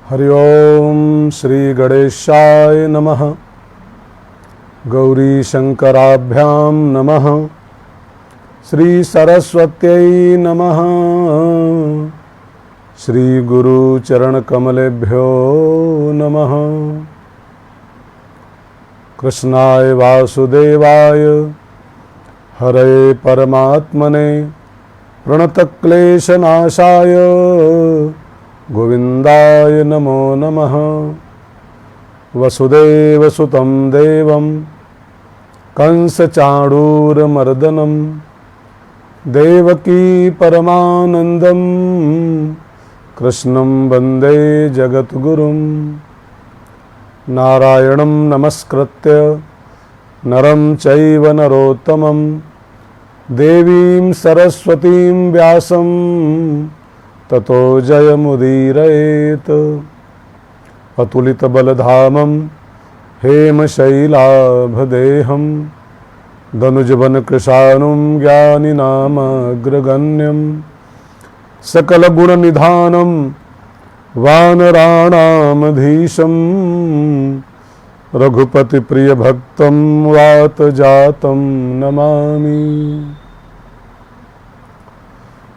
हरि ओम श्री गणेशाय नमः। गौरी शंकराभ्यां नमः। श्री सरस्वत्यै नमः। श्री गुरु चरण कमलेभ्यो नमः। कृष्णाय वासुदेवाय हरे परमात्मने प्रणतक्लेशनाशाय गोविंदाय नमो नमः। वसुदेवसुतं देवं कंसचाणूरमर्दनं देवकी परमानंदं कृष्णं वंदे जगद्गुरुं। नारायणं नमस्कृत्य नरं चैव नरोत्तमं देवीं सरस्वतीं व्यासं ततो जयमुदीरयेत्। अतुलितबलधामं हेमशैलाभदेहं दनुजवनकृशानुं ज्ञानिनामग्रगण्यं सकलगुणनिधानं वानराणामधीशं रघुपतिप्रियभक्तं वातजातं नमामि।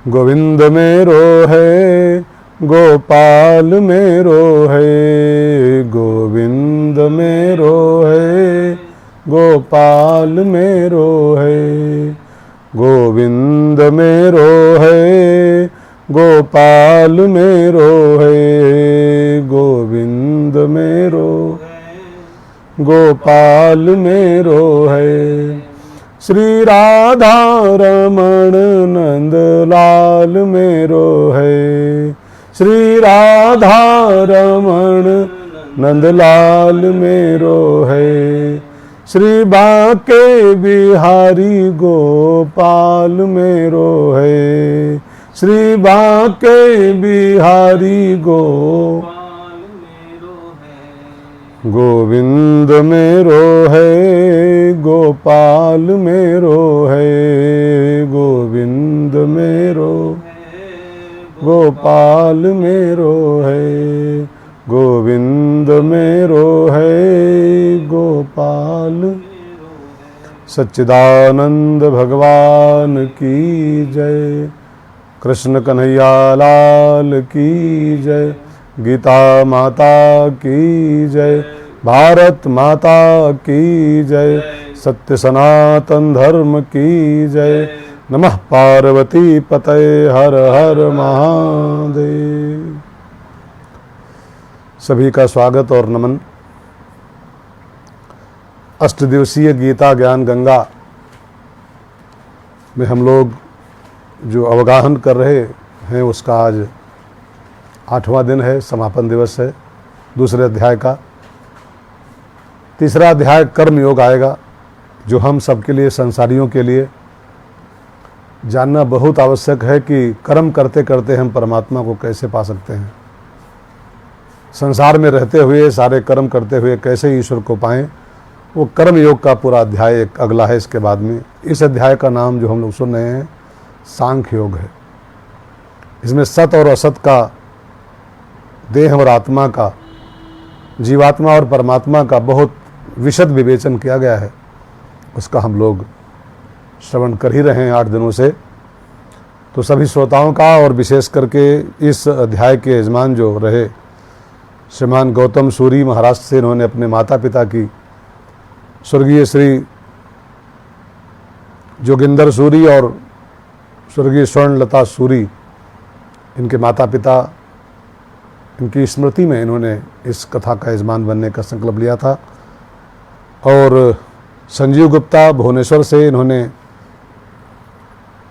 गोविंद मेरो है गोपाल मेरो है, गोविंद मेरो है गोपाल मेरो है, गोविंद मेरो है गोपाल मेरो है, गोविंद मेरो गोपाल मेरो है। श्री राधा रमण नंद लाल मेरो है, श्री राधा रमण नंद लाल मेरो है। श्री बांके बिहारी गोपाल मेरो है, श्री बांके बिहारी गोविंद मेरो है गोपाल मेरो है, गोविंद मेरो गोपाल मेरो है, गोविंद मेरो है गोपाल। सच्चिदानंद भगवान की जय। कृष्ण कन्हैया लाल की जय। गीता माता की जय। भारत माता की जय। सत्य सनातन धर्म की जय। नमः पार्वती पतये हर हर महादेव। सभी का स्वागत और नमन। अष्टदिवसीय गीता ज्ञान गंगा में हम लोग जो अवगाहन कर रहे हैं उसका आज 8वां दिन है, समापन दिवस है दूसरे अध्याय का। तीसरा अध्याय कर्म योग आएगा, जो हम सबके लिए, संसारियों के लिए जानना बहुत आवश्यक है कि कर्म करते करते हम परमात्मा को कैसे पा सकते हैं। संसार में रहते हुए सारे कर्म करते हुए कैसे ईश्वर को पाएं, वो कर्म योग का पूरा अध्याय एक अगला है इसके बाद में। इस अध्याय का नाम जो हम लोग सुन रहे हैं सांख्य योग है। इसमें सत और असत का, देह और आत्मा का, जीवात्मा और परमात्मा का बहुत विशद विवेचन किया गया है। उसका हम लोग श्रवण कर ही रहे हैं 8 दिनों से। तो सभी श्रोताओं का और विशेष करके इस अध्याय के यजमान जो रहे श्रीमान गौतम सूरी महाराष्ट्र से, इन्होंने अपने माता पिता की, स्वर्गीय श्री जोगिंदर सूरी और स्वर्गीय स्वर्णलता सूरी, इनके माता पिता, इनकी स्मृति में इन्होंने इस कथा का यजमान बनने का संकल्प लिया था। और संजीव गुप्ता भुवनेश्वर से, इन्होंने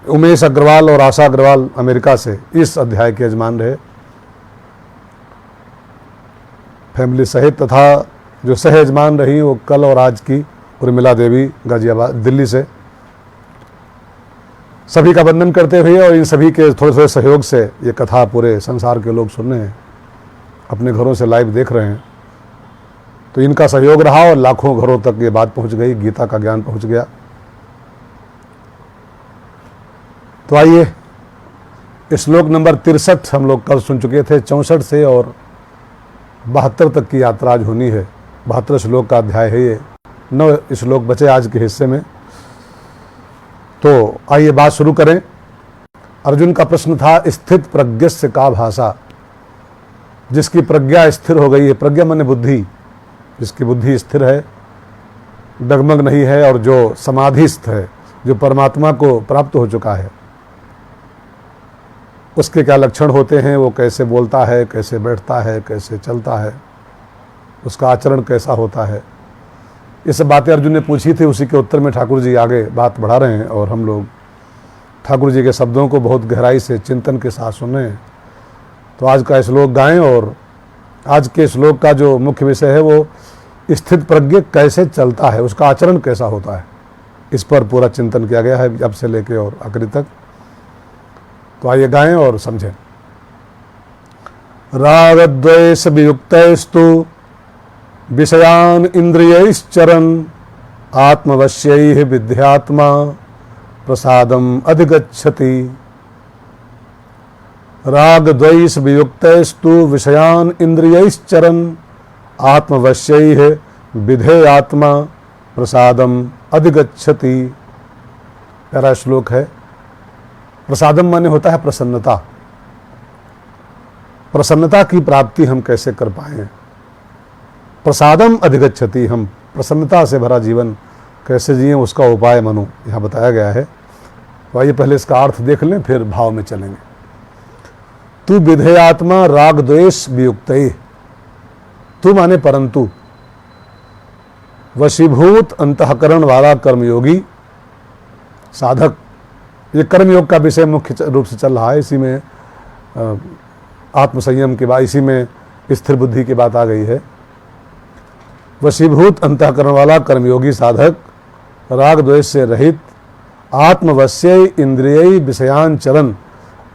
उमेश अग्रवाल और आशा अग्रवाल अमेरिका से इस अध्याय के यजमान रहे फैमिली सहित। तथा जो सह यजमान रही वो कल और आज की उर्मिला देवी गाजियाबाद दिल्ली से। सभी का वंदन करते हुए और इन सभी के थोड़े थोड़े सहयोग से ये कथा पूरे संसार के लोग सुन रहे हैं, अपने घरों से लाइव देख रहे हैं। तो इनका सहयोग रहा और लाखों घरों तक ये बात पहुंच गई, गीता का ज्ञान पहुंच गया। तो आइए श्लोक नंबर 63 हम लोग कल सुन चुके थे, 64 से और 72 तक की यात्रा आज होनी है। 72 श्लोक का अध्याय है ये, 9 श्लोक बचे आज के हिस्से में। तो आइए बात शुरू करें। अर्जुन का प्रश्न था, स्थित प्रज्ञस्य का भाषा। जिसकी प्रज्ञा स्थिर हो गई है, प्रज्ञा माने बुद्धि, जिसकी बुद्धि स्थिर है, डगमग नहीं है, और जो समाधिस्थ है, जो परमात्मा को प्राप्त हो चुका है, उसके क्या लक्षण होते हैं, वो कैसे बोलता है, कैसे बैठता है, कैसे चलता है, उसका आचरण कैसा होता है, ये सब बातें अर्जुन ने पूछी थी। उसी के उत्तर में ठाकुर जी आगे बात बढ़ा रहे हैं और हम लोग ठाकुर जी के शब्दों को बहुत गहराई से चिंतन के साथ सुन रहे हैं। तो आज का श्लोक गाएं, और आज के श्लोक का जो मुख्य विषय है वो स्थित प्रज्ञ कैसे चलता है, उसका आचरण कैसा होता है, इस पर पूरा चिंतन किया गया है अब से लेके और आखिरी तक। तो आइए गाएं और समझें। राग द्वेष वियुक्तस्तु विषयान इंद्रियैश्चरन् आत्मवश्यैः विद्यात्मा प्रसादम अधिगच्छति। राग द्वेष वियुक्तस्तु विषयान इंद्रियैश्चरन् आत्मवश्यैः विधेयात्मा प्रसादम अधिगच्छति। प्यारा श्लोक है। प्रसादम माने होता है प्रसन्नता। प्रसन्नता की प्राप्ति हम कैसे कर पाएं, प्रसादम अधिगच्छति, हम प्रसन्नता से भरा जीवन कैसे जिए, उसका उपाय मनु यहाँ बताया गया है। तो आइए पहले इसका अर्थ देख लें, फिर भाव में चलेंगे। तू विधेयात्मा राग द्वेष वियुक्तैः, तू माने परंतु, वशीभूत अंतःकरण वाला कर्मयोगी साधक। ये कर्मयोग का विषय मुख्य रूप से चल रहा है, इसी में आत्मसंयम की बात, इसी में स्थिर बुद्धि की बात आ गई है। वशीभूत अंतःकरण वाला कर्मयोगी साधक, राग द्वेष से रहित, आत्मवश्य इंद्रिय विषयांचरण,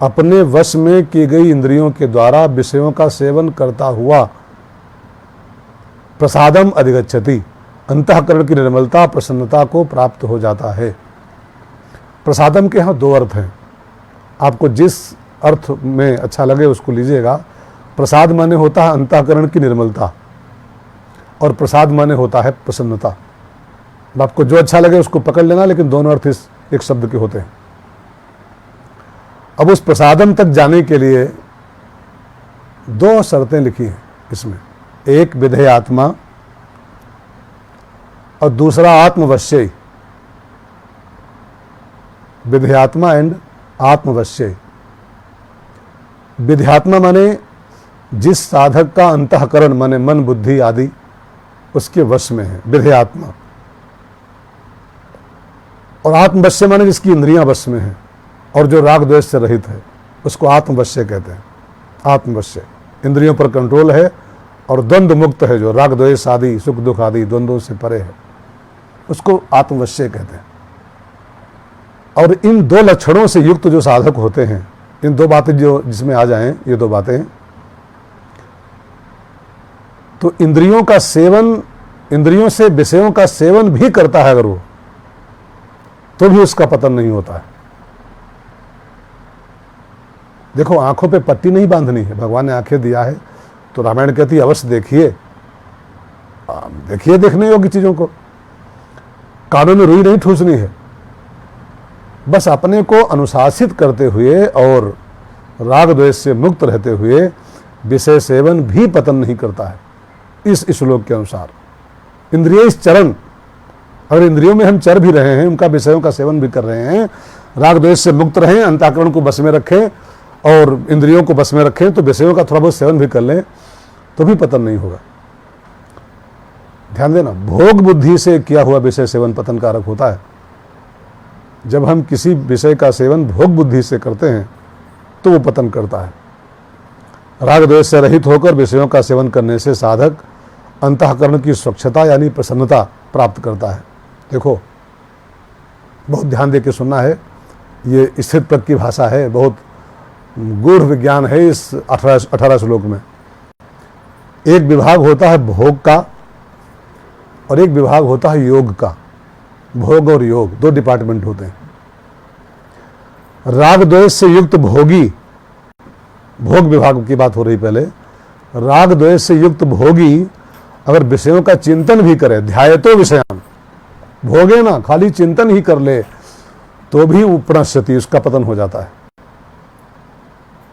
अपने वश में की गई इंद्रियों के द्वारा विषयों का सेवन करता हुआ, प्रसादम अधिगच्छति, अंतःकरण की निर्मलता प्रसन्नता को प्राप्त हो जाता है। प्रसादम के यहाँ 2 अर्थ हैं, आपको जिस अर्थ में अच्छा लगे उसको लीजिएगा। प्रसाद माने होता है अंतःकरण की निर्मलता, और प्रसाद माने होता है प्रसन्नता। आपको जो अच्छा लगे उसको पकड़ लेना, लेकिन दोनों अर्थ इस एक शब्द के होते हैं। अब उस प्रसादम तक जाने के लिए 2 शर्तें लिखी हैं इसमें, एक विधेयात्मा और दूसरा आत्मवश्य। विधेयात्मा एंड आत्मवश्य। विधेयात्मा माने जिस साधक का अंतःकरण माने मन बुद्धि आदि उसके वश में है, विधेयात्मा। और आत्मवश्य माने जिसकी इंद्रियां वश में है और जो राग द्वेष से रहित है, उसको आत्मवश्य कहते हैं। आत्मवश्य इंद्रियों पर कंट्रोल है और द्वंद्व मुक्त है, जो राग द्वेष आदि सुख दुख आदि द्वंद्वों से परे है, उसको आत्मवश्य कहते हैं। और इन 2 लक्षणों से युक्त जो साधक होते हैं, इन 2 बातें जो जिसमें आ जाएं, ये 2 बातें, तो इंद्रियों का सेवन, इंद्रियों से विषयों का सेवन भी करता है अगर वो, तो भी उसका पतन नहीं होता है। देखो, आंखों पे पट्टी नहीं बांधनी है, भगवान ने आंखें दिया है तो रामायण कहती है अवश्य देखिए, देखिए देखने योग्य चीजों को। कानों में रुई नहीं ठूसनी है, बस अपने को अनुशासित करते हुए और राग द्वेष से मुक्त रहते हुए विषय सेवन भी पतन नहीं करता है। इस श्लोक के अनुसार इंद्रिय चरण, अगर इंद्रियों में हम चर भी रहे हैं, उनका विषयों का सेवन भी कर रहे हैं, राग द्वेष से मुक्त रहें, अंतःकरण को बस में रखें और इंद्रियों को बस में रखें, तो विषयों का थोड़ा बहुत सेवन भी कर लें तो भी पतन नहीं होगा। ध्यान देना, भोग बुद्धि से किया हुआ विषय सेवन पतन कारक होता है। जब हम किसी विषय का सेवन भोग बुद्धि से करते हैं तो वो पतन करता है। राग द्वेष से रहित होकर विषयों का सेवन करने से साधक अंतःकरण की स्वच्छता यानी प्रसन्नता प्राप्त करता है। देखो, बहुत ध्यान दे के सुनना है, ये स्थित प्रज्ञ की भाषा है, बहुत गूढ़ विज्ञान है इस 18 श्लोक में। एक विभाग होता है भोग का और एक विभाग होता है योग का। भोग और योग 2 डिपार्टमेंट होते हैं। राग द्वेष से युक्त भोगी, भोग विभाग की बात हो रही पहले, राग द्वेष से युक्त भोगी अगर विषयों का चिंतन भी करे, ध्यायतो विषयान, भोगे ना, खाली चिंतन ही कर ले, तो भी उपनश्यति, उसका पतन हो जाता है।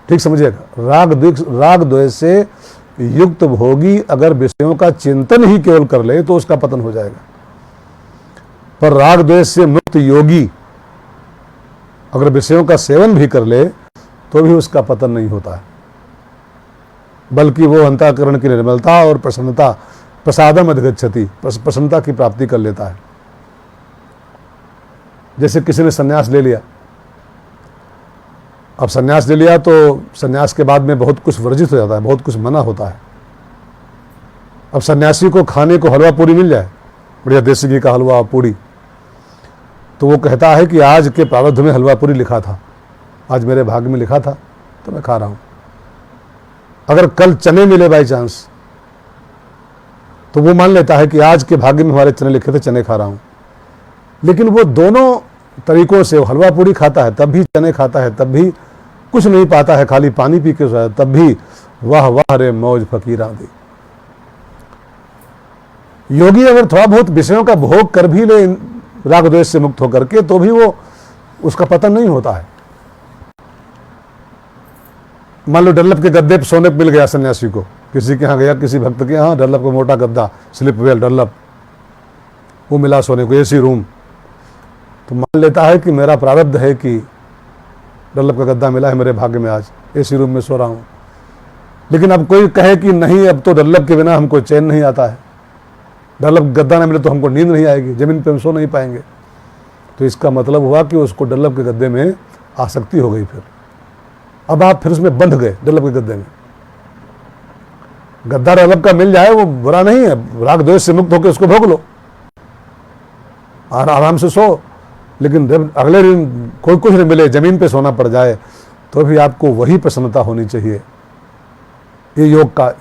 ठीक समझिएगा, राग द्वेष से युक्त भोगी अगर विषयों का चिंतन ही केवल कर ले तो उसका पतन हो जाएगा। पर राग द्वेष से मुक्त योगी अगर विषयों का सेवन भी कर ले तो भी उसका पतन नहीं होता है, बल्कि वो अंतःकरण की निर्मलता और प्रसन्नता, प्रसादम अधिगच्छति, प्रसन्नता की प्राप्ति कर लेता है। जैसे किसी ने संन्यास ले लिया, अब संन्यास ले लिया तो संन्यास के बाद में बहुत कुछ वर्जित हो जाता है, बहुत कुछ मना होता है। अब सन्यासी को खाने को हलवा पूरी मिल जाए, बढ़िया देसी घी का हलवा पूरी, तो वो कहता है कि आज के प्रारब्ध में हलवा पूरी लिखा था, आज मेरे भाग्य में लिखा था तो मैं खा रहा हूं। अगर कल चने मिले बाई चांस तो वो मान लेता है कि आज के भाग्य में हमारे चने लिखे थे, चने खा रहा हूं। लेकिन वो दोनों तरीकों से हलवा पूरी खाता है, तब भी चने खाता है, तब भी कुछ नहीं पाता है, खाली पानी पी के सोया, तब भी वाह वाह रे मौज फकीरा दी। योगी अगर थोड़ा बहुत विषयों का भोग कर भी ले राग द्वेष से मुक्त होकर के, तो भी वो उसका पतन नहीं होता है। मान लो डल्लभ के गद्दे पर सोने मिल गया सन्यासी को, किसी के यहाँ गया, किसी भक्त के यहाँ, डल्लभ का मोटा गद्दा, स्लिप वेल डल्लभ, वो मिला सोने को, एसी रूम, तो मान लेता है कि मेरा प्रारब्ध है कि डल्लभ का गद्दा मिला है मेरे भाग्य में, आज एसी रूम में सो रहा हूँ। लेकिन अब कोई कहे कि नहीं, अब तो डल्लभ के बिना हमको चैन नहीं आता है, डल्लभ गद्दा ना मिले तो हमको नींद नहीं आएगी, जमीन पे हम सो नहीं पाएंगे, तो इसका मतलब हुआ कि उसको डल्लभ के गद्दे में आसक्ति हो गई। फिर अब आप फिर उसमें बंध गए डल्लभ के गद्दे में। गद्दा डल्लभ का मिल जाए वो बुरा नहीं है, राग द्वेष से मुक्त होकर उसको भोग लो, आराम से सो। लेकिन जब अगले दिन कोई कुछ नहीं मिले, जमीन पे सोना पड़ जाए, तो भी आपको वही प्रसन्नता होनी चाहिए। ये योग का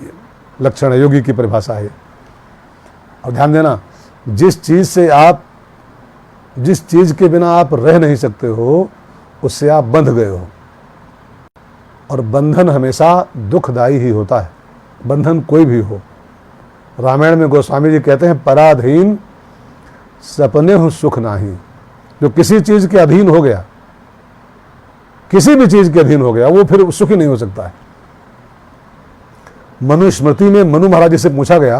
लक्षण है, योगी की परिभाषा है। और ध्यान देना, जिस चीज के बिना आप रह नहीं सकते हो, उससे आप बंध गए हो, और बंधन हमेशा दुखदायी ही होता है, बंधन कोई भी हो। रामायण में गोस्वामी जी कहते हैं, पराधीन सपने हूं सुख नाही। जो किसी चीज के अधीन हो गया, किसी भी चीज के अधीन हो गया, वो फिर सुखी नहीं हो सकता है। मनुस्मृति में मनु महाराज जी से पूछा गया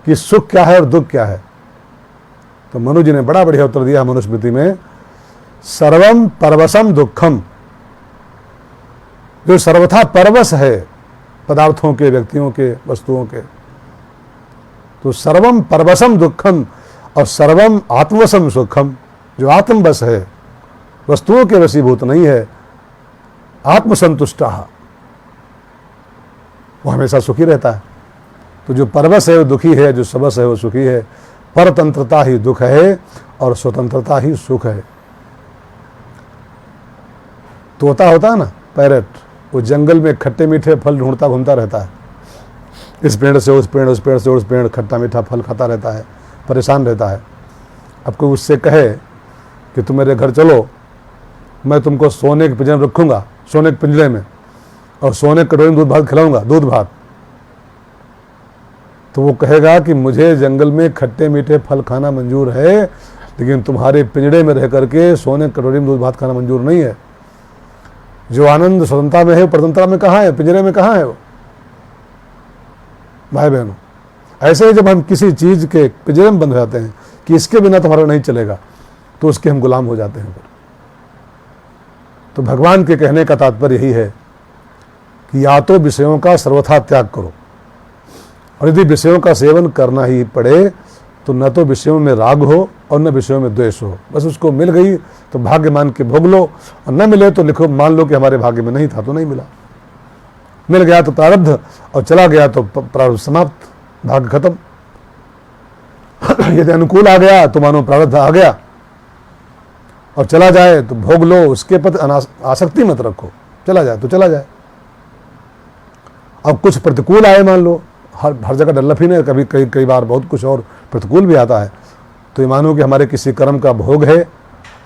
कि सुख क्या है और दुख क्या है, तो मनु जी ने बड़ा बढ़िया उत्तर दिया मनुस्मृति में, सर्वम परवसम दुखम। जो सर्वथा परवश है पदार्थों के, व्यक्तियों के, वस्तुओं के, तो सर्वम परवसम दुखम और सर्वम आत्मवशम सुखम। जो आत्मवश है, वस्तुओं के वशीभूत नहीं है, आत्मसंतुष्टा, वो हमेशा सुखी रहता है। तो जो परवश है वो दुखी है, जो सबस है वो सुखी है। परतंत्रता ही दुख है और स्वतंत्रता ही सुख है। तोता होता है ना, पैरट, वो जंगल में खट्टे मीठे फल ढूंढता घूमता रहता है, इस पेड़ से उस पेड़, उस पेड़ से उस पेड़, खट्टा मीठा फल खाता रहता है, परेशान रहता है। अब कोई उससे कहे कि तुम मेरे घर चलो, मैं तुमको सोने के पिंजरे में रखूंगा, सोने के पिंजरे में, और सोने के कटोरे में दूध भात खिलाऊंगा, दूध भात, तो वो कहेगा कि मुझे जंगल में खट्टे मीठे फल खाना मंजूर है, लेकिन तुम्हारे पिंजरे में रह करके सोने के कटोरे में दूध भात खाना मंजूर नहीं है। जो आनंद स्वतंत्रता में है, परतंत्रता में कहाँ है, पिंजरे में कहाँ है वो। भाई बहनों, ऐसे ही जब हम किसी चीज के पिंजरे में बंद हो जाते हैं कि इसके बिना तुम्हारा नहीं चलेगा, तो उसके हम गुलाम हो जाते हैं। तो भगवान के कहने का तात्पर्य यही है कि या तो विषयों का सर्वथा त्याग करो, और यदि विषयों का सेवन करना ही पड़े तो न तो विषयों में राग हो और न विषयों में द्वेष हो। बस उसको मिल गई तो भाग्य मान के भोग लो, और न मिले तो लिखो, मान लो कि हमारे भाग्य में नहीं था तो नहीं मिला। मिल गया तो प्रारब्ध, और चला गया तो प्रारब्ध समाप्त, भाग्य खत्म। यदि अनुकूल आ गया तो मानो प्रारब्ध आ गया, और चला जाए तो भोग लो, उसके प्रति आसक्ति मत रखो, चला जाए तो चला जाए। अब कुछ प्रतिकूल आए, मान लो हर जगह डल्लभ ही नहीं, कभी कई बार बहुत कुछ और प्रतिकूल भी आता है, तो ये मानो कि हमारे किसी कर्म का भोग है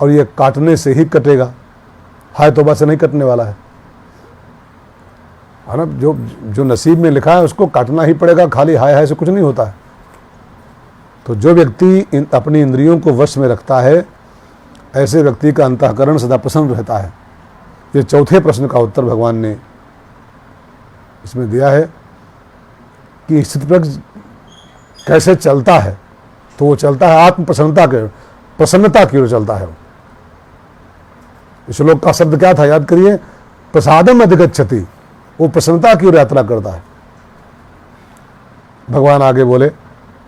और ये काटने से ही कटेगा, हाय तौबा से नहीं कटने वाला है। है ना। जो नसीब में लिखा है उसको काटना ही पड़ेगा, खाली हाय हाय से कुछ नहीं होता है। तो जो व्यक्ति अपनी इंद्रियों को वश में रखता है, ऐसे व्यक्ति का अंतःकरण सदा प्रसन्न रहता है। ये चौथे प्रश्न का उत्तर भगवान ने इसमें दिया है कि स्थितप्रज्ञ कैसे चलता है। तो वो चलता है आत्म प्रसन्नता की ओर चलता है। इस श्लोक का शब्द क्या था, याद करिए, प्रसादम अधिगच्छति। वो प्रसन्नता की ओर यात्रा करता है। भगवान आगे बोले,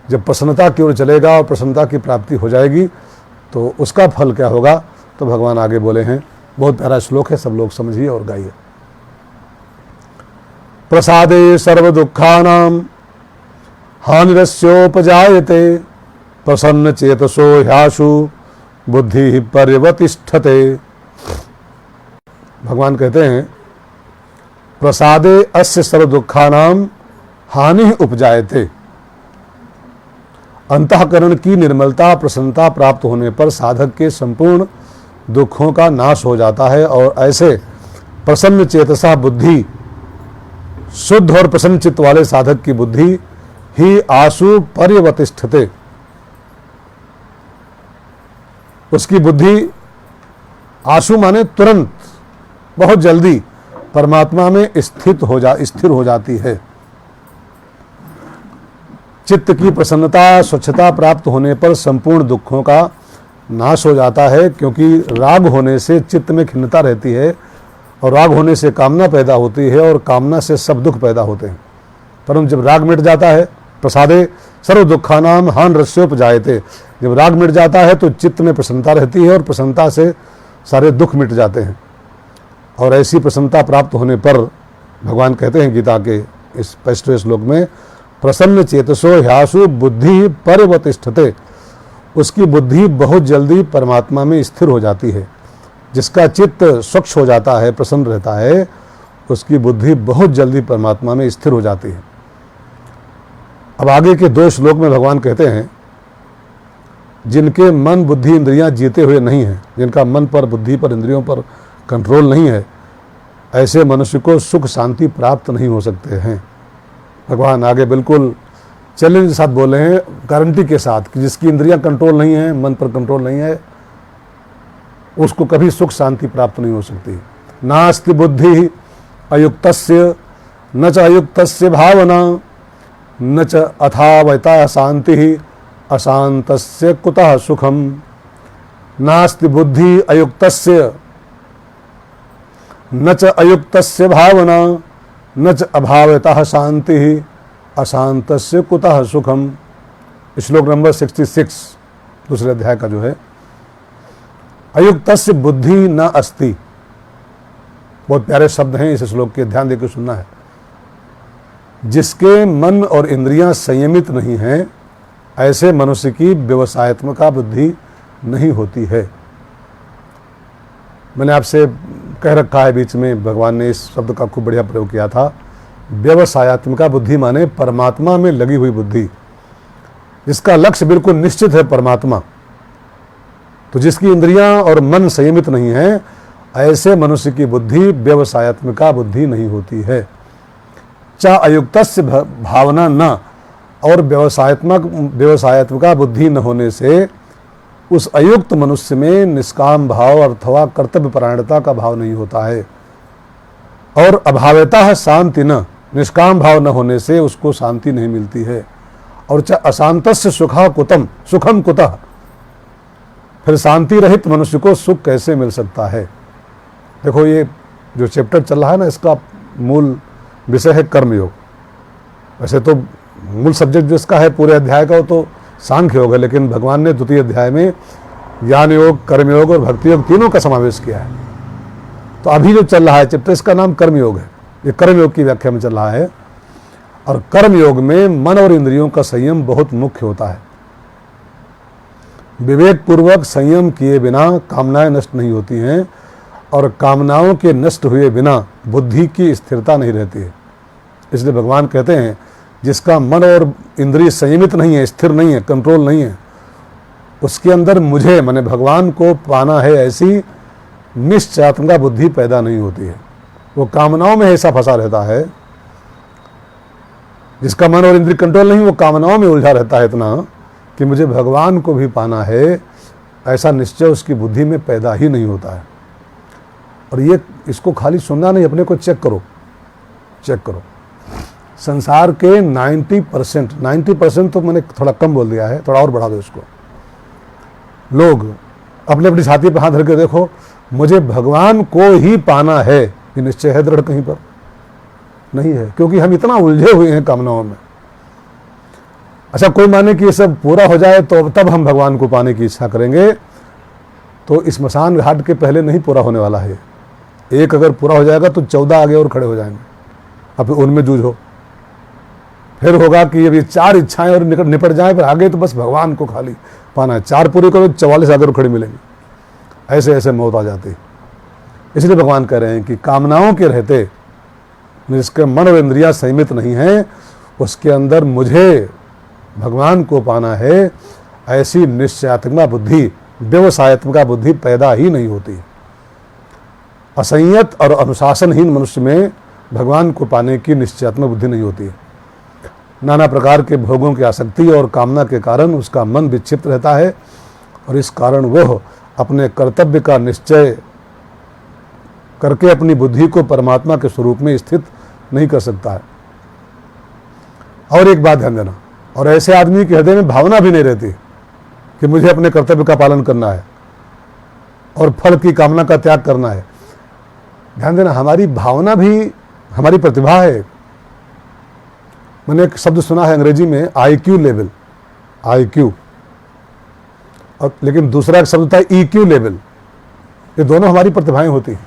जब प्रसन्नता की ओर चलेगा और प्रसन्नता की प्राप्ति हो जाएगी तो उसका फल क्या होगा। तो भगवान आगे बोले हैं, बहुत प्यारा श्लोक है, सब लोग समझिए और गाइए। प्रसादे सर्व दुखानां हानिरस्योपजायते प्रसन्न चेतसो ह्याशु बुद्धि पर्यवतिष्ठते। भगवान कहते हैं, प्रसादे अस्य सर्व दुखानां हानि उपजायते। अंतःकरण की निर्मलता प्रसन्नता प्राप्त होने पर साधक के संपूर्ण दुखों का नाश हो जाता है और ऐसे प्रसन्न चेतसा बुद्धि, शुद्ध और प्रसन्न चित्त वाले साधक की बुद्धि ही आशु पर्यवतिष्ठते। उसकी बुद्धि, आशु माने तुरंत, बहुत जल्दी परमात्मा में स्थिर हो जाती है। चित्त की प्रसन्नता स्वच्छता प्राप्त होने पर संपूर्ण दुखों का नाश हो जाता है, क्योंकि राग होने से चित्त में खिन्नता रहती है और राग होने से कामना पैदा होती है और कामना से सब दुख पैदा होते हैं। परंतु जब राग मिट जाता है, प्रसादे सर्व दुखानाम हानिरस्योपजायते, जब राग मिट जाता है तो चित्त में प्रसन्नता रहती है और प्रसन्नता से सारे दुख मिट जाते हैं। और ऐसी प्रसन्नता प्राप्त होने पर भगवान कहते हैं गीता के इस 5वें श्लोक में, प्रसन्न चेतसो ह्यासु बुद्धि पर्यवतिष्ठते। उसकी बुद्धि बहुत जल्दी परमात्मा में स्थिर हो जाती है। जिसका चित्त स्वच्छ हो जाता है, प्रसन्न रहता है, उसकी बुद्धि बहुत जल्दी परमात्मा में स्थिर हो जाती है। अब आगे के 2 श्लोक में भगवान कहते हैं, जिनके मन बुद्धि इंद्रियां जीते हुए नहीं हैं, जिनका मन पर बुद्धि पर इंद्रियों पर कंट्रोल नहीं है, ऐसे मनुष्य को सुख शांति प्राप्त नहीं हो सकते हैं। भगवान आगे बिल्कुल चैलेंज के साथ बोले हैं, गारंटी के साथ, कि जिसकी इंद्रियां कंट्रोल नहीं है, मन पर कंट्रोल नहीं है, उसको कभी सुख शांति प्राप्त नहीं हो सकती। नास्ति बुद्धि अयुक्तस्य न च अयुक्तस्य भावना न च अथावता शांति अशांतस्य कुतः सुखम। नास्ति बुद्धि अयुक्तस्य न च अयुक्तस्य भावना न च अभावतः शांति अशांतस्य कुतः सुखम। श्लोक नंबर 66 दूसरे अध्याय का जो है, अयुक्तस्य बुद्धि न अस्ति। बहुत प्यारे शब्द हैं, इस श्लोक के ध्यान देकर सुनना है। जिसके मन और इंद्रियां संयमित नहीं हैं, ऐसे मनुष्य की व्यवसायत्मका बुद्धि नहीं होती है। मैंने आपसे कह रखा है बीच में, भगवान ने इस शब्द का खूब बढ़िया प्रयोग किया था। व्यवसायत्मका बुद्धि माने परमात्मा में लगी हुई बुद्धि, जिसका लक्ष्य बिल्कुल निश्चित है परमात्मा। तो जिसकी इंद्रियां और मन संयमित नहीं है, ऐसे मनुष्य की बुद्धि व्यवसायत्मका बुद्धि नहीं होती है। च अयुक्तस्य भावना न, और व्यवसायत्मका बुद्धि न होने से उस अयुक्त मनुष्य में निष्काम भाव अथवा कर्तव्य परायणता का भाव नहीं होता है। और अभावतः शांति न, निष्काम भाव न होने से उसको शांति नहीं मिलती है। और च अशांतस्य सुखम कुतः, फिर शांति रहित मनुष्य को सुख कैसे मिल सकता है। देखो, ये जो चैप्टर चल रहा है ना, इसका मूल विषय है कर्मयोग। वैसे तो मूल सब्जेक्ट जिसका है पूरे अध्याय का वो तो सांख्य योग है, लेकिन भगवान ने 2 अध्याय में ज्ञान योग, कर्मयोग और भक्ति योग तीनों का समावेश किया है। तो अभी जो चल रहा है चैप्टर, इसका नाम कर्मयोग है। ये कर्मयोग की व्याख्या में चल रहा है। और कर्मयोग में मन और इंद्रियों का संयम बहुत मुख्य होता है। विवेक पूर्वक संयम किए बिना कामनाएं नष्ट नहीं होती हैं, और कामनाओं के नष्ट हुए बिना बुद्धि की स्थिरता नहीं रहती है। इसलिए भगवान कहते हैं, जिसका मन और इंद्रिय संयमित नहीं है, स्थिर नहीं है, कंट्रोल नहीं है, उसके अंदर मुझे माने भगवान को पाना है, ऐसी निश्चयात्मका बुद्धि पैदा नहीं होती है। वो कामनाओं में ऐसा फंसा रहता है, जिसका मन और इंद्रिय कंट्रोल नहीं, वो कामनाओं में उलझा रहता है इतना कि मुझे भगवान को भी पाना है, ऐसा निश्चय उसकी बुद्धि में पैदा ही नहीं होता है। और ये इसको खाली सुनना नहीं, अपने को चेक करो, चेक करो। संसार के 90% तो मैंने थोड़ा कम बोल दिया है, थोड़ा और बढ़ा दो इसको। लोग अपने अपनी छाती पर हाथ धर के देखो, मुझे भगवान को ही पाना है, ये निश्चय है दृढ़? कहीं पर नहीं है, क्योंकि हम इतना उलझे हुए हैं कामनाओं में। अच्छा, कोई माने कि ये सब पूरा हो जाए तो तब हम भगवान को पाने की इच्छा करेंगे, तो इस स्मशान घाट के पहले नहीं पूरा होने वाला है। एक अगर पूरा हो जाएगा तो 14 आगे और खड़े हो जाएंगे, अब उनमें जूझो। फिर होगा कि ये 4 इच्छाएं और निपट जाए, फिर आगे तो बस भगवान को खाली पाना है। 4 पूरी करो, 44 आगे और खड़े मिलेंगे। ऐसे ऐसे मौत आ जाती है। इसलिए भगवान कह रहे हैं कि कामनाओं के रहते जिसके मन और इंद्रियां संयमित नहीं हैं, उसके अंदर मुझे भगवान को पाना है, ऐसी निश्चयात्मक बुद्धि, व्यवसायत्मक बुद्धि पैदा ही नहीं होती। असंयत और अनुशासनहीन मनुष्य में भगवान को पाने की निश्चयात्मक बुद्धि नहीं होती है। नाना प्रकार के भोगों की आसक्ति और कामना के कारण उसका मन विक्षिप्त रहता है, और इस कारण वह अपने कर्तव्य का निश्चय करके अपनी बुद्धि को परमात्मा के स्वरूप में स्थित नहीं कर सकता है। और एक बात ध्यान देना, और ऐसे आदमी के हृदय में भावना भी नहीं रहती कि मुझे अपने कर्तव्य का पालन करना है और फल की कामना का त्याग करना है। ध्यान देना, हमारी भावना भी हमारी प्रतिभा है। मैंने एक शब्द सुना है अंग्रेजी में, IQ लेवल, IQ, और लेकिन दूसरा एक शब्द होता है EQ लेवल। ये दोनों हमारी प्रतिभाएं होती हैं।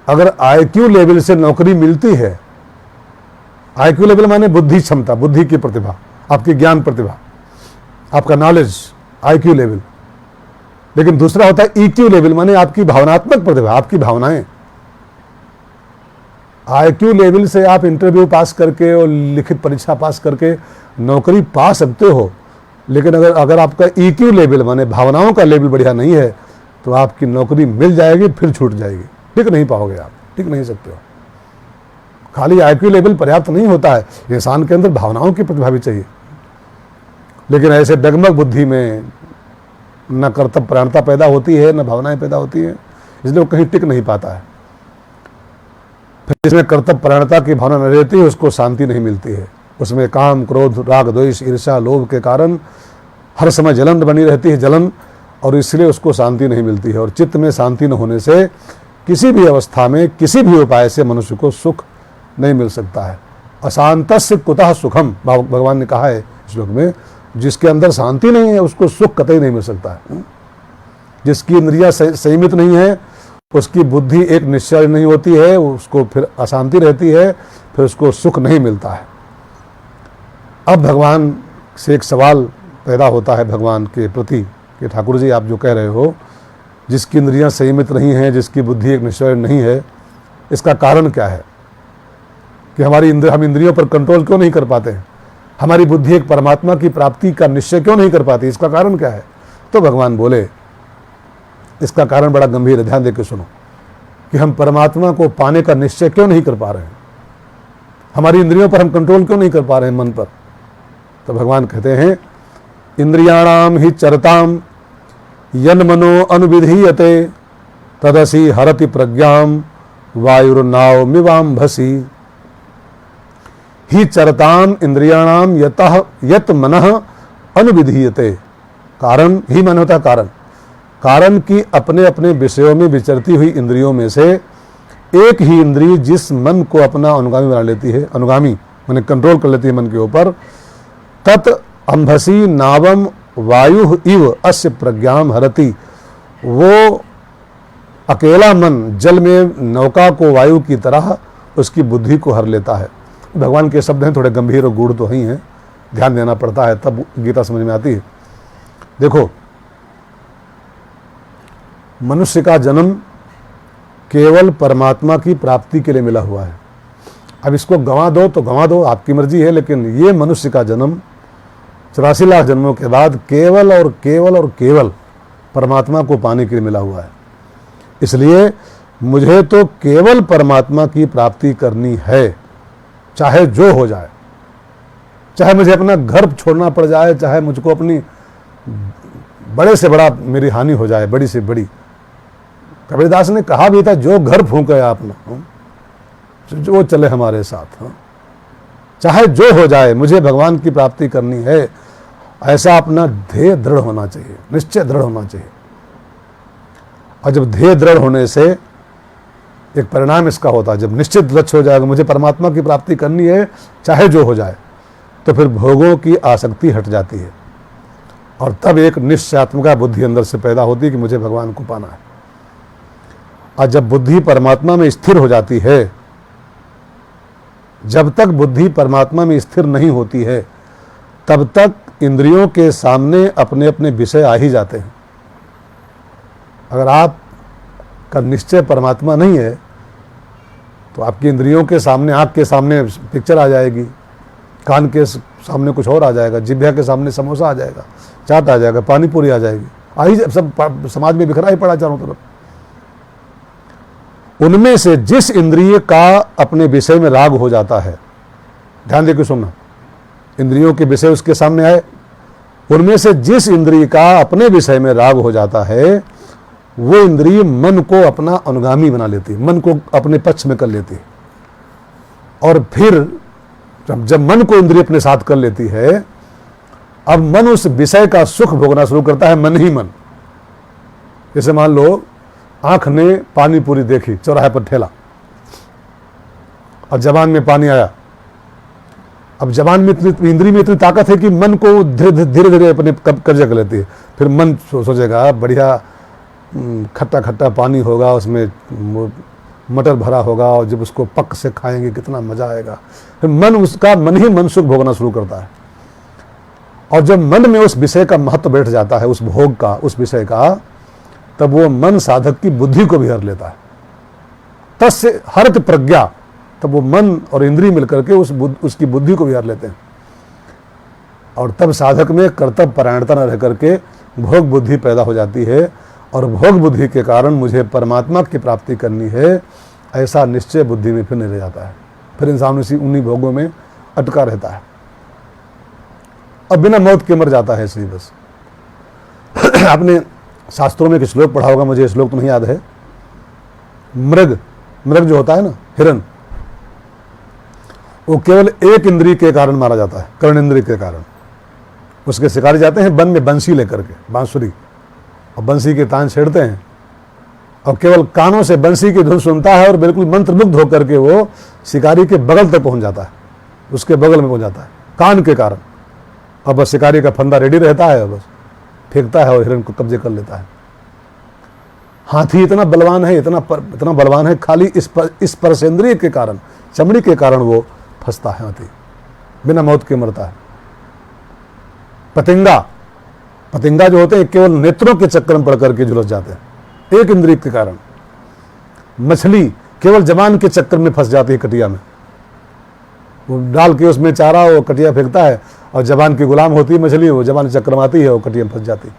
अगर IQ लेवल से नौकरी मिलती है, IQ लेवल माने बुद्धि क्षमता, बुद्धि की प्रतिभा, आपकी ज्ञान प्रतिभा, आपका नॉलेज, IQ लेवल। लेकिन दूसरा होता है EQ लेवल, माने आपकी भावनात्मक प्रतिभा, आपकी भावनाएं। IQ लेवल से आप इंटरव्यू पास करके और लिखित परीक्षा पास करके नौकरी पा सकते हो, लेकिन अगर आपका EQ लेवल माने भावनाओं का लेवल बढ़िया नहीं है, तो आपकी नौकरी मिल जाएगी फिर छूट जाएगी, टिक नहीं पाओगे, आप टिक नहीं सकते हो। खाली IQ लेवल पर्याप्त नहीं होता है, इंसान के अंदर भावनाओं की प्रतिभा भी चाहिए। लेकिन ऐसे डगमग बुद्धि में न कर्तव्य परायणता पैदा होती है, न भावनाएं पैदा होती हैं, इसलिए वो कहीं टिक नहीं पाता है। फिर जिसमें कर्तव्य परायणता की भावना न रहती है, उसको शांति नहीं मिलती है। उसमें काम, क्रोध, राग, द्वेष, ईर्ष्या, लोभ के कारण हर समय जलन बनी रहती है, जलन, और इसलिए उसको शांति नहीं मिलती है। और चित्त में शांति न होने से किसी भी अवस्था में किसी भी उपाय से मनुष्य को सुख नहीं मिल सकता है। अशांतस्य कुतः सुखम, भगवान ने कहा है श्लोक में, जिसके अंदर शांति नहीं है उसको सुख कतई नहीं मिल सकता है। जिसकी इंद्रियां संयमित नहीं है, उसकी बुद्धि एक निश्चय नहीं होती है, उसको फिर अशांति रहती है, फिर उसको सुख नहीं मिलता है। अब भगवान से एक सवाल पैदा होता है भगवान के प्रति कि ठाकुर जी, आप जो कह रहे हो, जिसकी इंद्रियां संयमित नहीं हैं, जिसकी बुद्धि एक निश्चय नहीं है, इसका कारण क्या है कि हम इंद्रियों पर कंट्रोल क्यों नहीं कर पाते हैं? हमारी बुद्धि एक परमात्मा की प्राप्ति का निश्चय क्यों नहीं कर पाती? इसका कारण क्या है? तो भगवान बोले, इसका कारण बड़ा गंभीर है, ध्यान देकर सुनो, कि हम परमात्मा को पाने का निश्चय क्यों नहीं कर पा रहे हैं, हमारी इंद्रियों पर हम कंट्रोल क्यों नहीं कर पा रहे हैं, मन पर। तो भगवान कहते हैं, इंद्रियाणाम ही चरताम यन मनो अनुविधीयते तदसि हरति प्रज्ञाम वायुर्नाव मिवाम्भसी। ही चरताम इंद्रियाणाम यत मनः अनुविधीयते। कारण ही मन होता कारण, कारण की अपने अपने विषयों में विचरती हुई इंद्रियों में से एक ही इंद्रिय जिस मन को अपना अनुगामी बना लेती है, अनुगामी माने कंट्रोल कर लेती है मन के ऊपर, तत् अंभसी नावम वायु इव अस्य प्रज्ञाम हरति। वो अकेला मन जल में नौका को वायु की तरह उसकी बुद्धि को हर लेता है। भगवान के शब्द हैं, थोड़े गंभीर और गूढ़ तो ही हैं, ध्यान देना पड़ता है, तब गीता समझ में आती है। देखो, मनुष्य का जन्म केवल परमात्मा की प्राप्ति के लिए मिला हुआ है। अब इसको गंवा दो तो गंवा दो, आपकी मर्जी है, लेकिन ये मनुष्य का जन्म 84 लाख जन्मों के बाद केवल और केवल और केवल परमात्मा को पाने के लिए मिला हुआ है। इसलिए मुझे तो केवल परमात्मा की प्राप्ति करनी है, चाहे जो हो जाए, चाहे मुझे अपना घर छोड़ना पड़ जाए, चाहे मुझको अपनी बड़े से बड़ा मेरी हानि हो जाए, बड़ी से बड़ी। कबीरदास ने कहा भी था, जो घर फूंके अपना जो चले हमारे साथ, चाहे जो हो जाए मुझे भगवान की प्राप्ति करनी है। ऐसा अपना ध्येय दृढ़ होना चाहिए, निश्चय दृढ़ होना चाहिए। और जब ध्येय दृढ़ होने से एक परिणाम इसका होता है, जब निश्चित लक्ष्य हो जाएगा मुझे परमात्मा की प्राप्ति करनी है चाहे जो हो जाए, तो फिर भोगों की आसक्ति हट जाती है और तब एक निश्चयात्मका बुद्धि अंदर से पैदा होती है कि मुझे भगवान को पाना है। और जब बुद्धि परमात्मा में स्थिर हो जाती है, जब तक बुद्धि परमात्मा में स्थिर नहीं होती है तब तक इंद्रियों के सामने अपने अपने विषय आ ही जाते हैं। अगर आपका निश्चय परमात्मा नहीं है तो आपकी इंद्रियों के सामने, आँख के सामने पिक्चर आ जाएगी, कान के सामने कुछ और आ जाएगा, जिह्वा के सामने समोसा आ जाएगा, चाट आ जाएगा, पानी पूरी आ जाएगी, आई सब समाज में बिखरा ही पड़ा चारों तरफ। उनमें से जिस इंद्रिय का अपने विषय में राग हो जाता है, ध्यान देकर सुनना, इंद्रियों के विषय उसके सामने आए, उनमें से जिस इंद्रिय का अपने विषय में राग हो जाता है वो इंद्रिय मन को अपना अनुगामी बना लेती है, मन को अपने पक्ष में कर लेती है। और फिर जब मन को इंद्रिय अपने साथ कर लेती है, अब मन उस विषय का सुख भोगना शुरू करता है, मन ही मन। जैसे मान लो आंख ने पानी पूरी देखी, चौराहे पर ठेला, और जबान में पानी आया। अब जबान में इतनी, इंद्रिय में इतनी ताकत है कि मन को धीरे धीरे अपने कब्जे कर लेती है। फिर मन सोचेगा बढ़िया खट्टा खट्टा पानी होगा, उसमें मटर भरा होगा, और जब उसको पक से खाएंगे कितना मजा आएगा। फिर मन ही मन सुख भोगना शुरू करता है। और जब मन में उस विषय का महत्व बैठ जाता है, उस भोग का, उस विषय का, तब वो मन साधक की बुद्धि को भी हर लेता है। तस्य हरत प्रज्ञा, तब वो मन और इंद्रिय मिलकर के उसकी बुद्धि को भी हर लेते हैं। और तब साधक में कर्तव्य परायणता न रह करके भोग बुद्धि पैदा हो जाती है, और भोग बुद्धि के कारण मुझे परमात्मा की प्राप्ति करनी है, ऐसा निश्चय बुद्धि में फिर नहीं रह जाता है। फिर इंसान उन्हीं भोगों में अटका रहता है और बिना मौत के मर जाता है ऐसे ही बस। आपने शास्त्रों में एक श्लोक पढ़ा होगा, मुझे श्लोक तो नहीं याद है। मृग जो होता है ना, हिरन, वो केवल एक इंद्रिय के कारण मारा जाता है, कर्ण इंद्रिय के कारण। उसके शिकारी जाते हैं वन में बंसी लेकर के, बांसुरी, और बंसी के तान छेड़ते हैं, और केवल कानों से बंसी की धुन सुनता है और बिल्कुल मंत्रमुग्ध होकर के वो शिकारी के बगल तक पहुंच जाता है, उसके बगल में पहुंच जाता है कान के कारण। और बस शिकारी का फंदा रेडी रहता है, बस फेंकता है और हिरन को कब्जे कर लेता है। हाथी इतना बलवान है, इतना बलवान है, खाली इस स्पर्शेंद्रिय के कारण, चमड़ी के कारण वो फंसता है, हाथी बिना मौत के मरता है। पतिंगा जो होते हैं केवल नेत्रों के चक्कर में पड़ करके झुलस जाते हैं, एक इंद्रिय के कारण। मछली केवल जबान के चक्कर में फंस जाती है कटिया में, वो डाल के उसमें चारा, वो कटिया फेंकता है और जबान की गुलाम होती है मछली, वो जबान चक्कर में आती है, वो कटिया में फंस जाती है।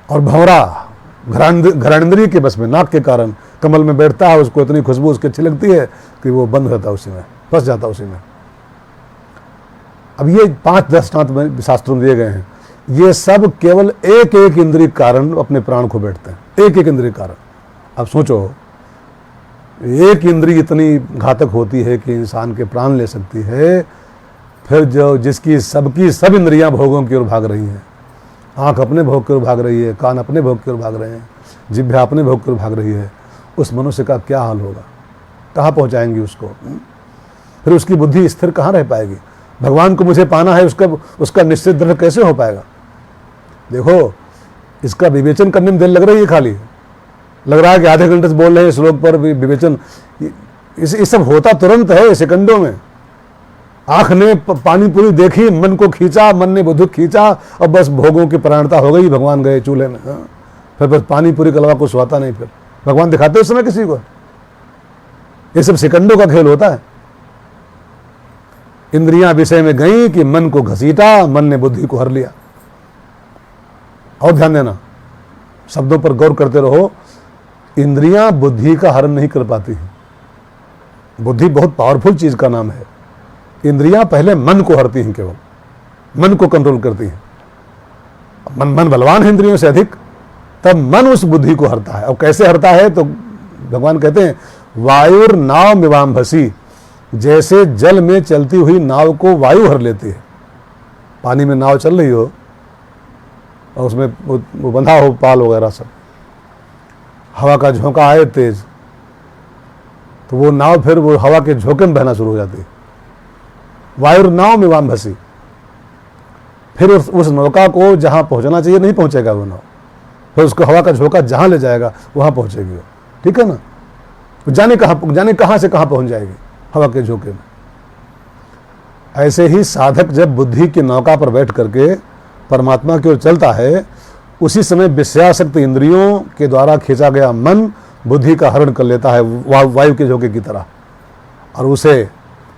और भंवरा घ्राणेंद्रिय के बस में, नाक के कारण कमल में बैठता है, उसको इतनी खुशबू उसकी अच्छी लगती है कि वो बंद रहता है उसी में, फंस जाता है उसी में। अब ये 5 दृष्टांत शास्त्रों में दिए गए हैं, ये सब केवल एक एक इंद्रिय कारण अपने प्राण खो बैठते हैं, एक एक इंद्रिय कारण। अब सोचो, एक इंद्रिय इतनी घातक होती है कि इंसान के प्राण ले सकती है। फिर जो जिसकी सबकी सब इंद्रियां भोगों की ओर भाग रही हैं, आंख अपने भोग की ओर भाग रही है, कान अपने भोग की ओर भाग रहे हैं, जिह्वा अपने भोग की ओर भाग रही है, उस मनुष्य का क्या हाल होगा? कहाँ पहुँचाएंगी उसको? फिर उसकी बुद्धि स्थिर कहाँ रह पाएगी? भगवान को मुझे पाना है, उसका निश्चित दृढ़ कैसे हो पाएगा? देखो, इसका विवेचन करने में देर लग रही है, खाली लग रहा है कि आधे घंटे से बोल रहे हैं श्लोक पर विवेचन, ये सब होता तुरंत है, सेकंडों में। आंख ने पानी पूरी देखी, मन को खींचा, मन ने बुद्धि खींचा, और बस भोगों की परायणता हो गई, भगवान गए चूल्हे में। फिर बस पानी पूरी के अलावा कुछ होता नहीं, फिर भगवान दिखाते उस समय किसी को? ये सब सेकंडों का खेल होता है। इंद्रियां विषय में गई कि मन को घसीटा, मन ने बुद्धि को हर लिया। और ध्यान देना, शब्दों पर गौर करते रहो इंद्रियां बुद्धि का हरण नहीं कर पाती हैं। बुद्धि बहुत पावरफुल चीज का नाम है। इंद्रियां पहले मन को हरती हैं, केवल मन को कंट्रोल करती हैं। मन बलवान है इंद्रियों से अधिक, तब मन उस बुद्धि को हरता है। और कैसे हरता है, तो भगवान कहते हैं वायुर नाव मिवाम्भसी, जैसे जल में चलती हुई नाव को वायु हर लेती है। पानी में नाव चल रही हो और उसमें वो बंधा हो पाल वगैरह सब, हवा का झोंका आए तेज, तो वो नाव फिर वो हवा के झोंके में बहना शुरू हो जाती है। वायुर नाव मिवाम्भसी, फिर उस नौका को जहां पहुंचना चाहिए नहीं पहुंचेगा वो नाव, फिर उसको हवा का झोंका जहां ले जाएगा वहां पहुंचेगी वो। ठीक है ना, जाने कहां से कहां पहुंच जाएगी हवा के झोंके में। ऐसे ही साधक जब बुद्धि की नौका पर बैठ करके परमात्मा की ओर चलता है, उसी समय विषयासक्त इंद्रियों के द्वारा खींचा गया मन बुद्धि का हरण कर लेता है वायु के झोंके की तरह, और उसे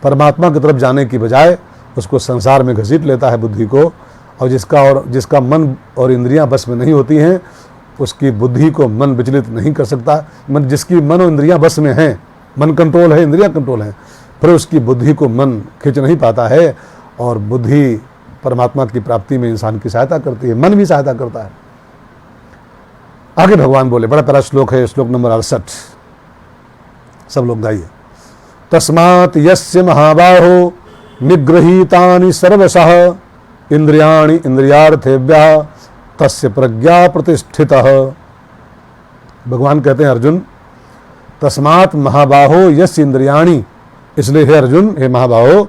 परमात्मा की तरफ जाने की बजाय उसको संसार में घसीट लेता है बुद्धि को। और जिसका मन और इंद्रियां बस में नहीं होती हैं, उसकी बुद्धि को मन विचलित नहीं कर सकता। जिसकी मन और इंद्रियां बस में हैं, मन कंट्रोल है, इंद्रियां कंट्रोल हैं, फिर उसकी बुद्धि को मन खींच नहीं पाता है, और बुद्धि परमात्मा की प्राप्ति में इंसान की सहायता करती है, मन भी सहायता करता है। आगे भगवान बोले, बड़ा प्यारा श्लोक है, श्लोक नंबर 68, सब लोग गाइए। तस्मात् यस्य महाबाहो निगृहीतानि सर्वशः इंद्रियाणि इंद्रियार्थेभ्यः तस्य प्रज्ञा प्रतिष्ठितः। भगवान कहते हैं अर्जुन, तस्मात् महाबाहो यस्य इंद्रियाणि, इसलिए हे अर्जुन, हे महाबाहो,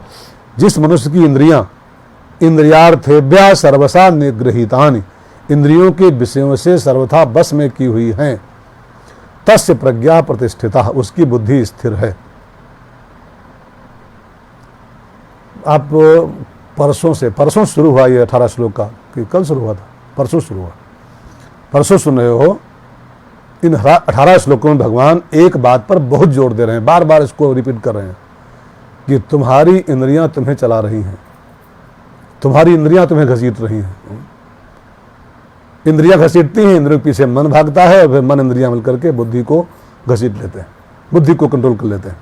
जिस मनुष्य की इंद्रियां इंद्रियार्थेभ्यः सर्वशः निगृहीतानि, इंद्रियों के विषयों से सर्वथा बस में की हुई हैं, तस्य प्रज्ञा प्रतिष्ठिता, उसकी बुद्धि स्थिर है। आप परसों शुरू हुआ ये 18 श्लोक का, कि कल शुरू हुआ था, परसों शुरू हुआ, परसों सुन रहे हो। इन 18 श्लोकों में भगवान एक बात पर बहुत जोर दे रहे हैं, बार बार इसको रिपीट कर रहे हैं कि तुम्हारी इंद्रियां तुम्हें चला रही हैं, तुम्हारी इंद्रियां तुम्हें घसीट रही हैं। इंद्रियां घसीटती हैं, इंद्रियों के पीछे मन भागता है, और फिर मन इंद्रियां मिलकर के बुद्धि को घसीट लेते हैं, बुद्धि को कंट्रोल कर लेते हैं।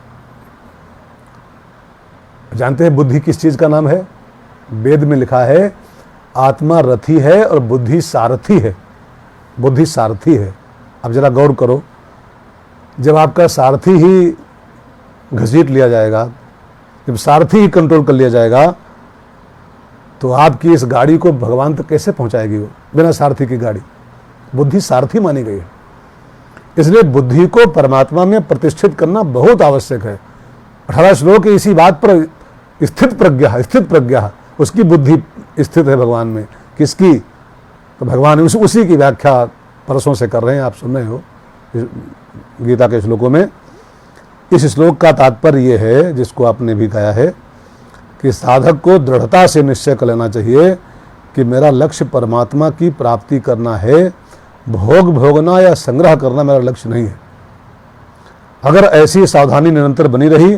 जानते हैं बुद्धि किस चीज का नाम है? वेद में लिखा है आत्मा रथी है और बुद्धि सारथी है। बुद्धि सारथी है। अब जरा गौर करो, जब आपका सारथी ही घसीट लिया जाएगा, जब सारथी ही कंट्रोल कर लिया जाएगा, तो आपकी इस गाड़ी को भगवान तक कैसे पहुंचाएगी वो, बिना सारथी की गाड़ी? बुद्धि सारथी मानी गई है। इसलिए बुद्धि को परमात्मा में प्रतिष्ठित करना बहुत आवश्यक है। 18 श्लोक इसी बात पर स्थित प्रज्ञा, उसकी बुद्धि स्थित है भगवान में। किसकी? तो भगवान उसी की व्याख्या परसों से कर रहे हैं, आप सुन रहे हो गीता के श्लोकों में। इस श्लोक का तात्पर्य ये है, जिसको आपने भी कहा है, कि साधक को दृढ़ता से निश्चय कर लेना चाहिए कि मेरा लक्ष्य परमात्मा की प्राप्ति करना है, भोगना या संग्रह करना मेरा लक्ष्य नहीं है। अगर ऐसी सावधानी निरंतर बनी रही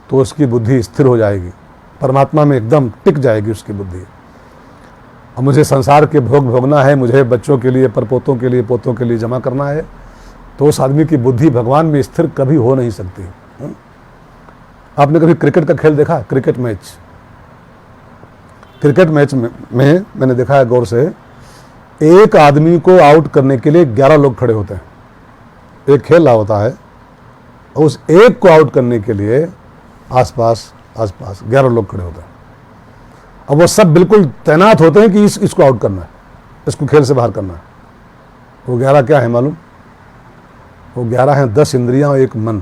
तो उसकी बुद्धि स्थिर हो जाएगी, परमात्मा में एकदम टिक जाएगी उसकी बुद्धि। और मुझे संसार के भोगना है, मुझे बच्चों के लिए, परपोतों के लिए, पोतों के लिए जमा करना है, तो उस आदमी की बुद्धि भगवान में स्थिर कभी हो नहीं सकती। आपने कभी क्रिकेट का खेल देखा? क्रिकेट मैच में मैंने देखा है गौर से, एक आदमी को आउट करने के लिए 11 लोग खड़े होते हैं। एक खेल रहा होता है, उस एक को आउट करने के लिए आसपास 11 लोग खड़े होते हैं। अब वो सब बिल्कुल तैनात होते हैं कि इसको आउट करना है, इसको खेल से बाहर करना है। वो 11 क्या है मालूम? वो 11 हैं 10 इंद्रियां और एक मन।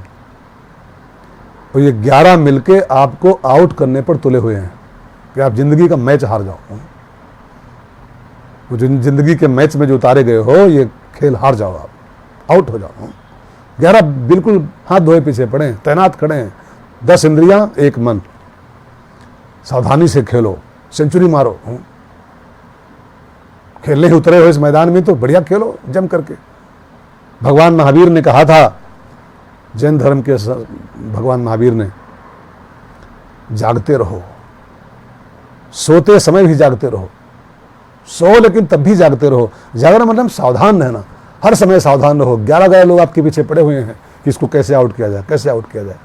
और ये 11 मिलके आपको आउट करने पर तुले हुए हैं कि आप जिंदगी का मैच हार जाओ। वो जिंदगी के मैच में जो उतारे गए हो, ये खेल हार जाओ, आप आउट हो जाओ। 11 बिल्कुल हाथ धोए पीछे पड़े हैं, तैनात खड़े हैं, 10 इंद्रियां एक मन। सावधानी से खेलो, सेंचुरी मारो। खेलने ही उतरे हो इस मैदान में तो बढ़िया खेलो जम करके। भगवान महावीर ने कहा था, जैन धर्म के भगवान महावीर ने, जागते रहो, सोते समय भी जागते रहो। सो लेकिन तब भी जागते रहो। जागना मतलब सावधान रहना, हर समय सावधान रहो। 11 लोग आपके पीछे पड़े हुए हैं कि इसको कैसे आउट किया जाए, कैसे आउट किया जाए।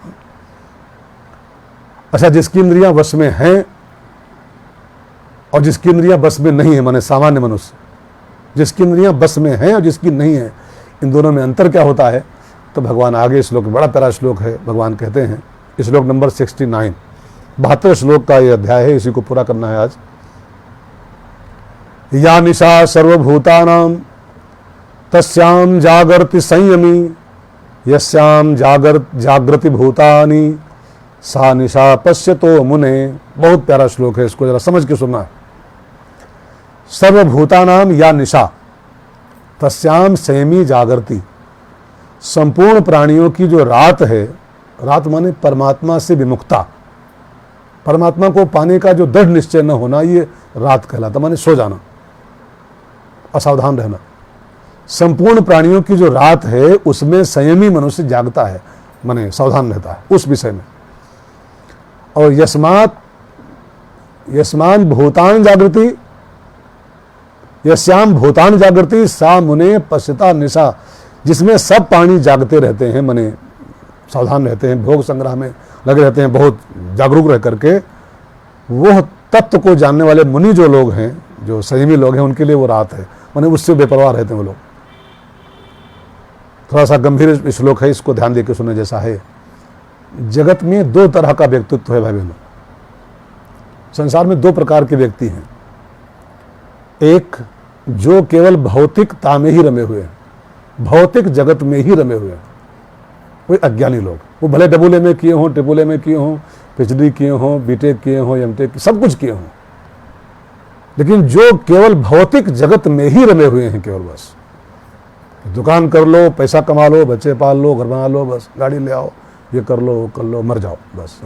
अच्छा, जिसकी इंद्रियां वश में हैं और जिसकी इंद्रियां बस में नहीं है, माने सामान्य मनुष्य, जिसकी इंद्रियां बस में हैं और जिसकी नहीं है, इन दोनों में अंतर क्या होता है? तो भगवान आगे श्लोक, बड़ा प्यारा श्लोक है, भगवान कहते हैं, श्लोक नंबर 69, 72 श्लोक का ये अध्याय है, इसी को पूरा करना है आज। या निशा सर्वभूतानां तस्याम जागर्ति संयमी यस्याम जागृति भूतानि सा निशा पश्यतो मुने। बहुत प्यारा श्लोक है, इसको जरा समझ के सुनना। सर्वभूतानाम या निशा तस्याम संयमी जागृति, संपूर्ण प्राणियों की जो रात है, रात माने परमात्मा से विमुखता, परमात्मा को पाने का जो दृढ़ निश्चय न होना, ये रात कहलाता, माने सो जाना, असावधान रहना। संपूर्ण प्राणियों की जो रात है उसमें संयमी मनुष्य जागता है, माने सावधान रहता है उस विषय में। और यस्मान भूतान जागृति, यस्याम भूतान जागृति सा मुने पश्यता निशा, जिसमें सब प्राणी जागते रहते हैं, माने सावधान रहते हैं, भोग संग्रह में लगे रहते हैं, बहुत जागरूक रह करके, वो तत्व को जानने वाले मुनि जो लोग हैं, जो संयमी लोग हैं, उनके लिए वो रात है, माने उससे बेपरवाह रहते हैं वो लोग। थोड़ा सा गंभीर श्लोक है, इसको ध्यान देकर सुनने जैसा है। जगत में 2 तरह का व्यक्तित्व है भाई बहनों, संसार में 2 प्रकार के व्यक्ति हैं। एक जो केवल भौतिकता में ही रमे हुए हैं, भौतिक जगत में ही रमे हुए हैं, वो अज्ञानी लोग, वो भले डबुले में किए हों, ट्रिपुले में किए हों, पीएचडी किए हों, बीटेक किए हों, एमटेक, सब कुछ किए हों, लेकिन जो केवल भौतिक जगत में ही रमे हुए हैं, केवल बस दुकान कर लो, पैसा कमा लो, बच्चे पाल लो, घर बना लो, बस गाड़ी ले आओ, ये कर लो, वो कर लो, मर जाओ बस।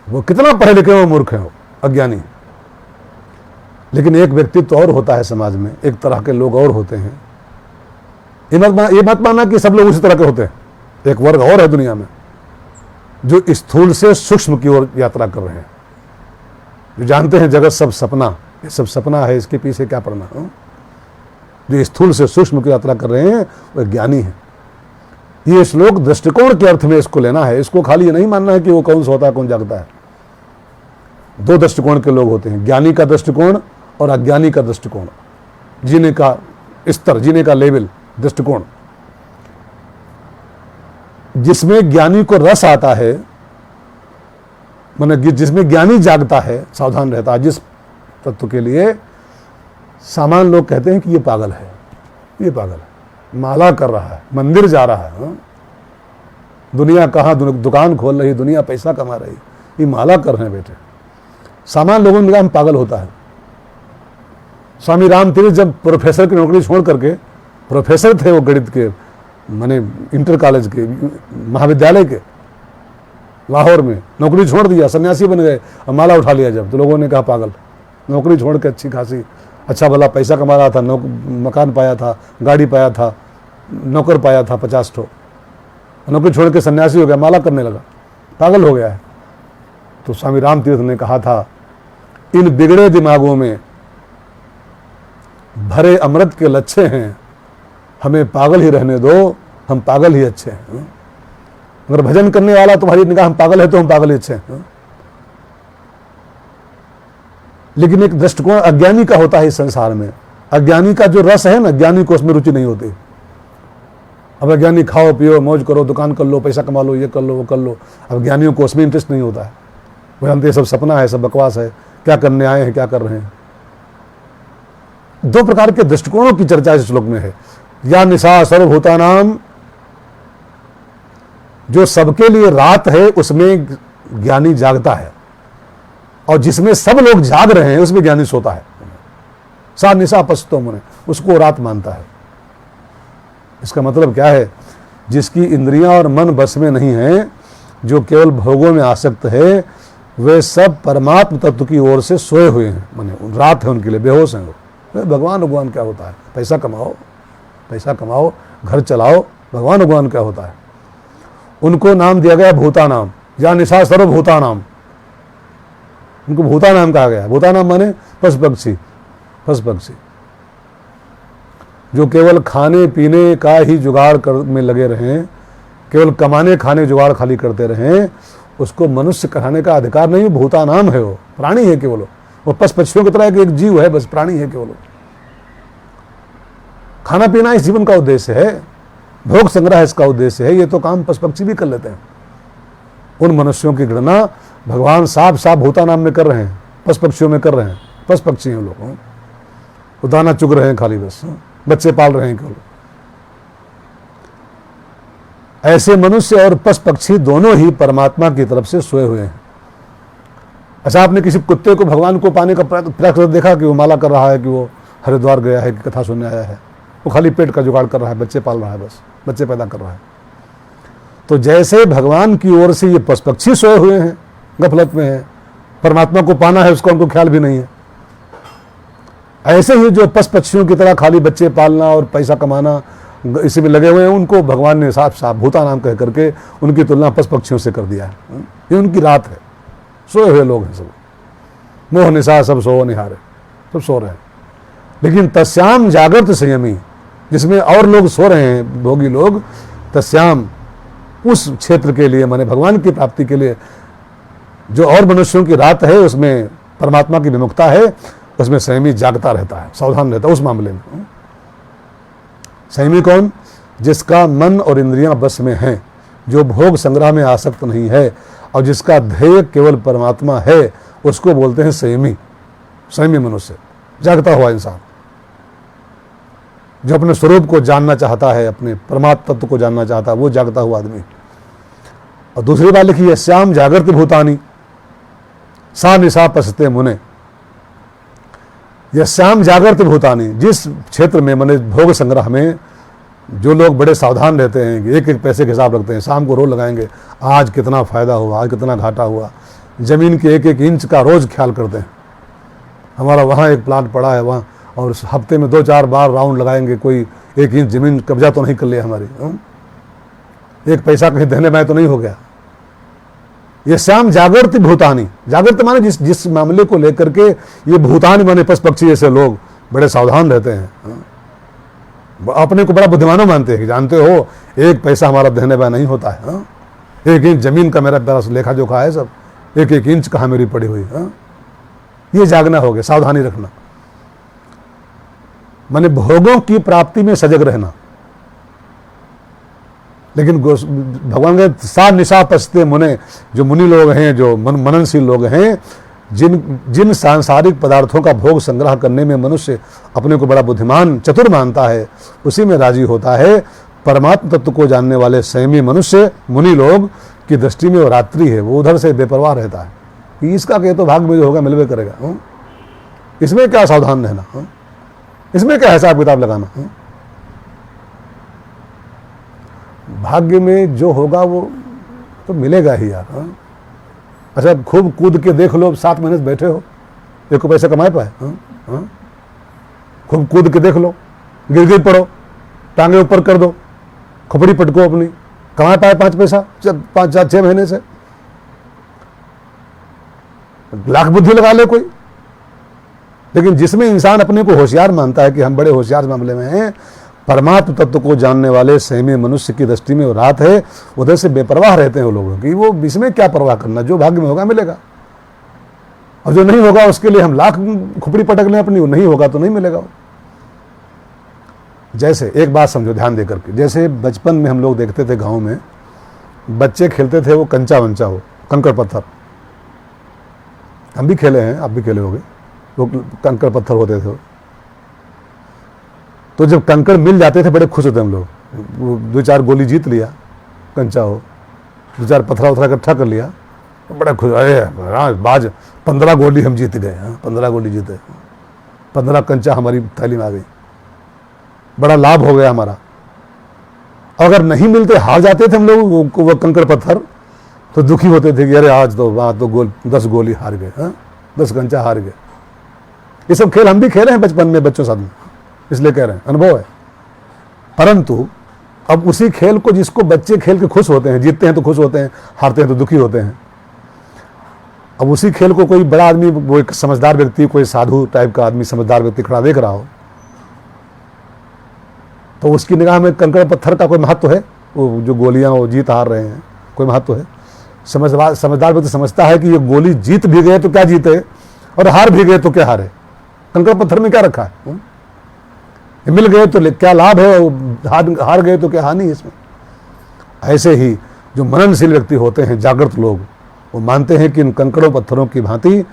वो कितना पढ़े लिखे हो, मूर्ख है, वो अज्ञानी। लेकिन एक व्यक्तित्व और होता है समाज में, एक तरह के लोग और होते हैं। ये मत मानना कि सब लोग उसी तरह के होते हैं। एक वर्ग और है दुनिया में जो स्थूल से सूक्ष्म की ओर यात्रा कर रहे हैं, जो जानते हैं जगत सब सपना, ये सब सपना है, इसके पीछे क्या पड़ना। जो स्थूल से सूक्ष्म की यात्रा कर रहे हैं वो ज्ञानी है। ये श्लोक दृष्टिकोण के अर्थ में इसको लेना है, इसको खाली ये नहीं मानना है कि वो कौन सोता है कौन जागता है। 2 दृष्टिकोण के लोग होते हैं, ज्ञानी का दृष्टिकोण और अज्ञानी का दृष्टिकोण, जीने का स्तर, जीने का लेवल, दृष्टिकोण। जिसमें ज्ञानी को रस आता है, माने जिसमें ज्ञानी जागता है, सावधान रहता है, जिस तत्व के लिए सामान्य लोग कहते हैं कि ये पागल है, ये पागल है, माला कर रहा है, मंदिर जा रहा है, दुनिया कहाँ दुकान खोल रही, दुनिया पैसा कमा रही, ये माला कर रहे हैं बेटे। सामान्य लोगों ने कहा पागल होता है। स्वामी राम तीर्थ जब प्रोफेसर की नौकरी छोड़ करके, प्रोफेसर थे वो गणित के, माने इंटर कॉलेज के, महाविद्यालय के, लाहौर में, नौकरी छोड़ दिया, सन्यासी बन गए और माला उठा लिया जब, तो लोगों ने कहा पागल। नौकरी छोड़ के अच्छी खासी अच्छा भला पैसा कमा रहा था, मकान पाया था, गाड़ी पाया था, नौकर पाया था 50 ठो, नौकरी छोड़ के सन्यासी हो गया, माला करने लगा, पागल हो गया है। तो स्वामी राम तीर्थ ने कहा था, इन बिगड़े दिमागों में भरे अमृत के लच्छे हैं, हमें पागल ही रहने दो, हम पागल ही अच्छे हैं। अगर भजन करने वाला तुम्हारी निगाह हम पागल है तो हम पागल ही अच्छे हैं। लेकिन एक दृष्टिकोण अज्ञानी का होता है इस संसार में। अज्ञानी का जो रस है ना, ज्ञानी को उसमें रुचि नहीं होती। अब अज्ञानी खाओ पियो मौज करो, दुकान कर लो, पैसा कमा लो, ये कर लो, वो कर लो। अब ज्ञानियों को उसमें इंटरेस्ट नहीं होता है, वो जानते हैं सब सपना है, सब बकवास है, क्या करने आए हैं, क्या कर रहे हैं। 2 प्रकार के दृष्टिकोणों की चर्चा इस श्लोक में है। या निशा सर्वभूतानाम, जो सबके लिए रात है उसमें ज्ञानी जागता है, और जिसमें सब लोग जाग रहे हैं उसमें ज्ञानी सोता है। सा निशा पश्यतो मुने, उसको रात मानता है। इसका मतलब क्या है? जिसकी इंद्रियां और मन बस में नहीं है, जो केवल भोगों में आसक्त है, वे सब परमात्म तत्व की ओर से सोए हुए हैं, माने रात है उनके लिए, बेहोश हैं वो। भगवान क्या होता है? पैसा कमाओ, पैसा कमाओ, घर चलाओ, भगवान क्या होता है? उनको नाम दिया गया भूता नाम, या निशा सर्वभूता नाम, उनको भूता नाम कहा गया। भूता नाम माने पशु पक्षी, पशु पक्षी। जो केवल खाने पीने का ही जुगाड़ कर में लगे रहें, केवल कमाने खाने जुगाड़ खाली करते रहें, उसको मनुष्य कहलाने का अधिकार नहीं। भूतानाम है, वो प्राणी है केवल, वो पशु पक्षियों की तरह एक जीव है, बस प्राणी है केवल। खाना पीना इस जीवन का उद्देश्य है, भोग संग्रह इसका उद्देश्य है। ये तो काम पशु पक्षी भी कर लेते हैं। उन मनुष्यों की गणना भगवान साफ साफ भूतानाम में कर रहे हैं, पशु पक्षियों में कर रहे हैं। पशु पक्षी हैं लोग, वो दाना चुग रहे हैं खाली, बस बच्चे पाल रहे हैं केवल। ऐसे मनुष्य और पशु पक्षी दोनों ही परमात्मा की तरफ से सोए हुए हैं। अच्छा, आपने किसी कुत्ते को भगवान को पाने का प्रयास देखा कि वो माला कर रहा है, कि वो हरिद्वार गया है, कि कथा सुनने आया है? वो खाली पेट का जुगाड़ कर रहा है, बच्चे पाल रहा है, बस बच्चे पैदा कर रहा है। तो जैसे भगवान की ओर से ये पशु पक्षी सोए हुए हैं, गफलत में हैं, परमात्मा को पाना है उसका उनको ख्याल भी नहीं है, ऐसे ही जो पशु पक्षियों की तरह खाली बच्चे पालना और पैसा कमाना इसी में लगे हुए हैं, उनको भगवान ने साफ साफ भूतानाम कह करके उनकी तुलना पशु पक्षियों से कर दिया है। ये उनकी रात है, सोए हुए लोग हैं सब, मोह निशा सब सो निहारे, सब सो रहे हैं। लेकिन तस्याम जागृत संयमी, जिसमें और लोग सो रहे हैं, भोगी लोग, तस्याम उस क्षेत्र के लिए, माने भगवान की प्राप्ति के लिए जो और मनुष्यों की रात है, उसमें परमात्मा की विमुखता है, उसमें संयमी जागता रहता है, सावधान रहता है उस मामले में। संयमी कौन? जिसका मन और इंद्रियां बस में हैं, जो भोग संग्रह में आसक्त नहीं है और जिसका ध्येय केवल परमात्मा है, उसको बोलते हैं संयमी। संयमी मनुष्य, जागता हुआ इंसान, जो अपने स्वरूप को जानना चाहता है, अपने परमात्मा तत्व को जानना चाहता है, वो जागता हुआ आदमी। और दूसरी बात लिखी है, श्याम जागृत भूतानी सा निशा पसते मुने। यह श्याम जागृत भूतानी, जिस क्षेत्र में माने भोग संग्रह में जो लोग बड़े सावधान रहते हैं, एक एक पैसे के हिसाब रखते हैं, शाम को रोज लगाएंगे, आज कितना फायदा हुआ, आज कितना घाटा हुआ, जमीन के एक एक इंच का रोज ख्याल करते हैं। हमारा वहाँ एक प्लाट पड़ा है वहाँ, और हफ्ते में 2-4 बार राउंड लगाएंगे, कोई 1 इंच जमीन कब्जा तो नहीं कर लिया हमारी, एक पैसा कहीं देने में तो नहीं हो गया। ये श्याम जागृत भूतानी, जागृत माने जिस मामले को लेकर के ये भूतानी माने पशु पक्षी जैसे लोग बड़े सावधान रहते हैं, अपने को बड़ा बुद्धिमानों मानते हैं कि जानते हो एक पैसा हमारा देने में नहीं होता है, 1 इंच जमीन का मेरा लेखा जोखा है, सब 1-1 इंच कहाँ मेरी पड़ी हुई। ये जागना हो गया, सावधानी रखना, माने भोगों की प्राप्ति में सजग रहना। लेकिन भगवान के सा निशा पसते मुने, जो मुनि लोग हैं, जो मननशील लोग हैं, जिन सांसारिक पदार्थों का भोग संग्रह करने में मनुष्य अपने को बड़ा बुद्धिमान चतुर मानता है, उसी में राजी होता है। परमात्मा तत्व को जानने वाले संयमी मनुष्य, मुनि लोग की दृष्टि में वो रात्रि है, वो उधर से बेपरवाह रहता है कि इसका कहे तो भाग में जो होगा मिलवे करेगा, इसमें क्या सावधान रहना, इसमें क्या हिसाब किताब लगाना। भाग्य में जो होगा वो तो मिलेगा ही यार। अच्छा, खूब कूद के देख लो, 7 महीने से बैठे हो, एक को पैसा कमाए पाए? खूब कूद के देख लो, गिर पड़ो, टांगे ऊपर कर दो, खोपड़ी पटको अपनी, कमा पाए 5 पैसा 5-6 महीने से? लाख बुद्धि लगा ले कोई। लेकिन जिसमें इंसान अपने को होशियार मानता है कि हम बड़े होशियार मामले में हैं, परमात्म तत्व को जानने वाले संयमी मनुष्य की दृष्टि में वो रात है, उधर से बेपरवाह रहते हैं वो लोग कि वो इसमें क्या परवाह करना, जो भाग्य में होगा मिलेगा, और जो नहीं होगा उसके लिए हम लाख खुपड़ी पटक लें अपनी, वो नहीं होगा तो नहीं मिलेगा। जैसे एक बात समझो ध्यान दे करके, जैसे बचपन में हम लोग देखते थे गाँव में बच्चे खेलते थे, वो कंचा वंचा हो, कंकड़ पत्थर, हम भी खेले हैं, आप भी खेले होंगे, वो कंकड़ पत्थर होते थे। तो जब कंकड़ मिल जाते थे बड़े खुश होते हम लोग, 2-4 गोली जीत लिया, कंचा हो, 2-4 पत्थरा उथरा इकट्ठा कर लिया, तो बड़ा खुश, अरे बाज 15 गोली हम जीत गए, 15 गोली जीते, 15 कंचा हमारी थैली में आ गई, बड़ा लाभ हो गया हमारा। अगर नहीं मिलते, हार जाते थे हम लोग वो कंकड़ पत्थर, तो दुखी होते थे कि अरे आज तो 10 गोली हार गए, 10 कंचा हार गए। ये सब खेल हम भी खेले हैं बचपन में बच्चों साथ में, इसलिए कह रहे हैं, अनुभव है। परंतु अब उसी खेल को, जिसको बच्चे खेल के खुश होते हैं, जीतते हैं तो खुश होते हैं, हारते हैं तो दुखी होते हैं, अब उसी खेल को कोई बड़ा आदमी, वो एक समझदार व्यक्ति, कोई साधु टाइप का आदमी, समझदार व्यक्ति खड़ा देख रहा हो, तो उसकी निगाह में कंकड़ पत्थर का कोई महत्व है? वो जो गोलियां वो जीत हार रहे हैं, कोई महत्व है? समझदार व्यक्ति समझता है कि ये गोली जीत भी गए तो क्या जीते और हार भी गए तो क्या हारे, कंकड़ पत्थर में क्या रखा है? मिल गए तो क्या लाभ है, हार गए तो क्या हानि है इसमें? ऐसे ही जो मननशील व्यक्ति होते हैं, जागृत लोग, वो मानते हैं कि इन कंकड़ों पत्थरों की भांति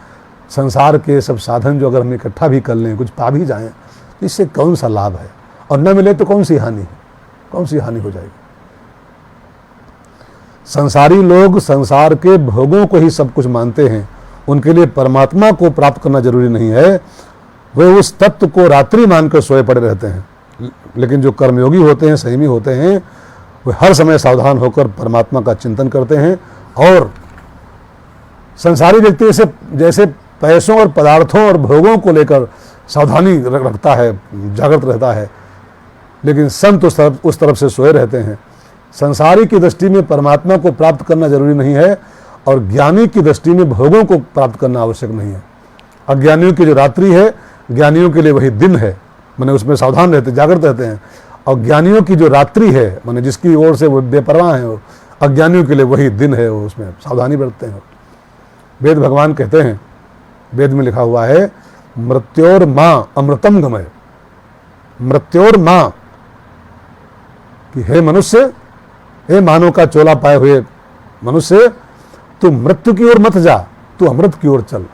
संसार के सब साधन जो अगर हम इकट्ठा भी कर लें, कुछ पा भी जाएं, तो इससे कौन सा लाभ है, और न मिले तो कौन सी हानि है, कौन सी हानि हो जाएगी? संसारी लोग संसार के भोगों को ही सब कुछ मानते हैं, उनके लिए परमात्मा को प्राप्त करना जरूरी नहीं है, वे उस तत्व को रात्रि मानकर सोए पड़े रहते हैं। लेकिन जो कर्मयोगी होते हैं, संयमी होते हैं, वे हर समय सावधान होकर परमात्मा का चिंतन करते हैं। और संसारी व्यक्ति जैसे पैसों और पदार्थों और भोगों को लेकर सावधानी रखता है, जागृत रहता है, लेकिन संत उस तरफ से सोए रहते हैं। संसारी की दृष्टि में परमात्मा को प्राप्त करना जरूरी नहीं है, और ज्ञानी की दृष्टि में भोगों को प्राप्त करना आवश्यक नहीं है। अज्ञानियों की जो रात्रि है, ज्ञानियों के लिए वही दिन है, माने उसमें सावधान रहते, जागृत रहते हैं। और ज्ञानियों की जो रात्रि है, माने जिसकी ओर से वो बेपरवाह हैं, वो अज्ञानियों के लिए वही दिन है, वो उसमें सावधानी बरतते हैं। वेद भगवान कहते हैं, वेद में लिखा हुआ है, मृत्योर माँ अमृतम गमय। मृत्योर माँ, कि हे मनुष्य, हे मानव का चोला पाए हुए मनुष्य, तू मृत्यु की ओर मत जा, तू अमृत की ओर चल।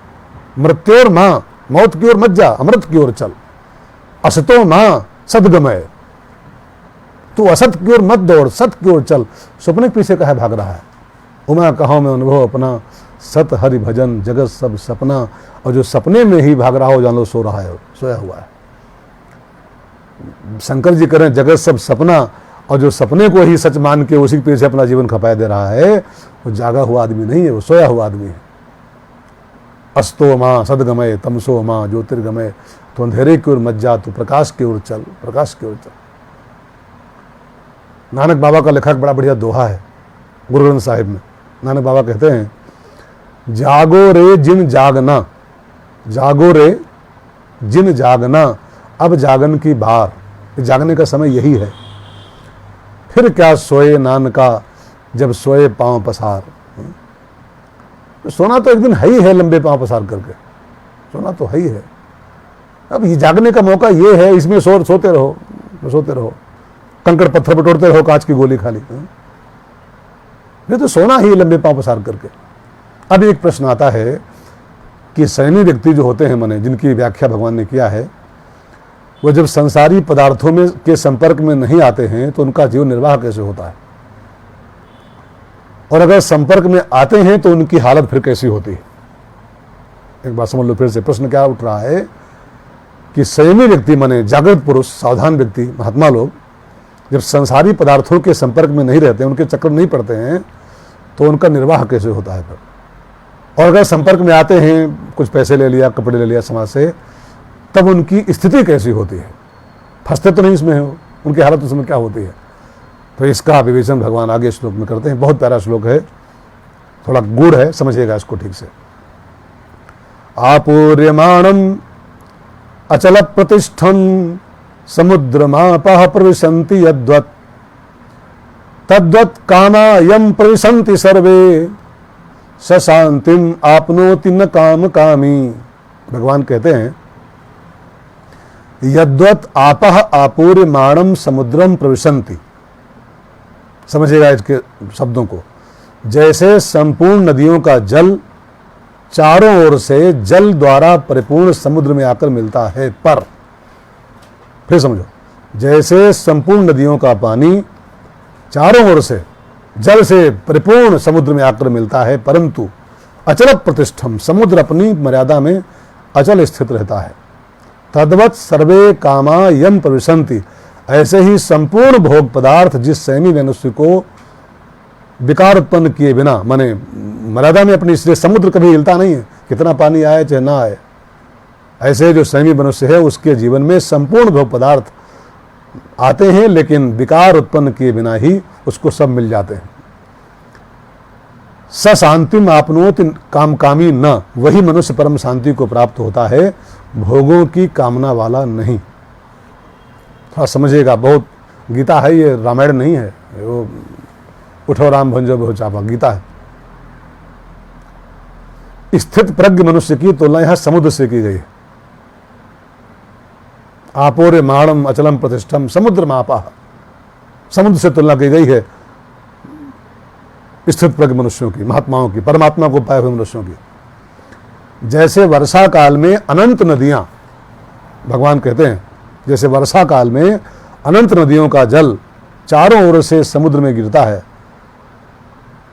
मृत्योर माँ, मौत की ओर मत जा, अमृत की ओर चल। असतो माँ सदगमय, तू असत की ओर मत दौड़, सत की ओर चल। सपने के पीछे कहा भाग रहा है? उमा कहो में अनुभव अपना, सत हरि भजन जगत सब सपना। और जो सपने में ही भाग रहा हो, जान लो सो रहा है, सोया हुआ है। शंकर जी करें जगत सब सपना, और जो सपने को ही सच मान के उसी के पीछे अपना जीवन खपाए दे रहा है, वो जागा हुआ आदमी नहीं है, वो सोया हुआ आदमी है। अस्तो माँ सदगमय, तमसो माँ ज्योतिर्गमय। तो अंधेरे की ओर मत जा, तो प्रकाश की ओर चल, प्रकाश की ओर चल। नानक बाबा का लिखा एक बड़ा बढ़िया दोहा है गुरु ग्रंथ साहिब में। नानक बाबा कहते हैं, जागो रे जिन जागना, जागो रे जिन जागना, अब जागन की बार। जागने का समय यही है, फिर क्या सोए नानका, जब सोए पांव पसार। सोना तो एक दिन है ही है, लंबे पांव पसार करके सोना तो है ही है। अब ये जागने का मौका ये है, इसमें सोते रहो, सोते रहो, कंकड़ पत्थर बटोरते रहो, कांच की गोली खाली। ये तो सोना ही लंबे पांव पसार करके। अब एक प्रश्न आता है कि संयमी व्यक्ति जो होते हैं, माने जिनकी व्याख्या भगवान ने किया है, वो जब संसारी पदार्थों में के संपर्क में नहीं आते हैं तो उनका जीवन निर्वाह कैसे होता है, और अगर संपर्क में आते हैं तो उनकी हालत फिर कैसी होती है? एक बात समझ लो फिर से। प्रश्न क्या उठ रहा है कि संयमी व्यक्ति माने जागृत पुरुष, सावधान व्यक्ति, महात्मा लोग जब संसारी पदार्थों के संपर्क में नहीं रहते, उनके चक्कर नहीं पड़ते हैं, तो उनका निर्वाह कैसे होता है फिर? और अगर संपर्क में आते हैं, कुछ पैसे ले लिया, कपड़े ले लिया समाज से, तब उनकी स्थिति कैसी होती है? फंसते तो नहीं इसमें हो, उनकी हालत उसमें क्या होती है? तो इसका विवेचन भगवान आगे श्लोक में करते हैं। बहुत प्यारा श्लोक है, थोड़ा गूढ़ है, समझिएगा इसको ठीक से। आपूर्यमाणम अचल प्रतिष्ठन समुद्रमापः प्रविशन्ति यद्वत्, तद्वत् कामा यम प्रविशन्ति सर्वे, स शांतिम आपनोति न काम कामी। भगवान कहते हैं, यद्वत् आपः आपूर्यमाणम समुद्रम प्रविशन्ति। समझिएगा इसके शब्दों को। जैसे संपूर्ण नदियों का जल चारों ओर से जल द्वारा परिपूर्ण समुद्र में आकर मिलता है, पर फिर समझो, जैसे संपूर्ण नदियों का पानी चारों ओर से जल से परिपूर्ण समुद्र में आकर मिलता है, परंतु अचल प्रतिष्ठम, समुद्र अपनी मर्यादा में अचल स्थित रहता है। तद्वत् सर्वे कामा यम प्रविशन्ति, ऐसे ही संपूर्ण भोग पदार्थ जिस संयमी मनुष्य को विकार उत्पन्न किए बिना, माने मर्यादा में अपनी, इसलिए समुद्र कभी हिलता नहीं है, कितना पानी आए चाहे ना आए, ऐसे जो संयमी मनुष्य है उसके जीवन में संपूर्ण भोग पदार्थ आते हैं, लेकिन विकार उत्पन्न किए बिना ही उसको सब मिल जाते हैं। स शांतिम आपनोति काम कामी न, वही मनुष्य परम शांति को प्राप्त होता है, भोगों की कामना वाला नहीं। थोड़ा समझिएगा, बहुत गीता है, ये रामायण नहीं है। वो उठो राम भंजो बहु चापा, गीता है। स्थित प्रज्ञ मनुष्य की तुलना यहां समुद्र से की गई है। आपोरे माणम अचलम प्रतिष्ठम समुद्र मापा, समुद्र से तुलना की गई है स्थित प्रज्ञ मनुष्यों की, महात्माओं की, परमात्मा को पाए हुए मनुष्यों की। जैसे वर्षा काल में अनंत नदियां, भगवान कहते हैं जैसे वर्षा काल में अनंत नदियों का जल चारों ओर से समुद्र में गिरता है,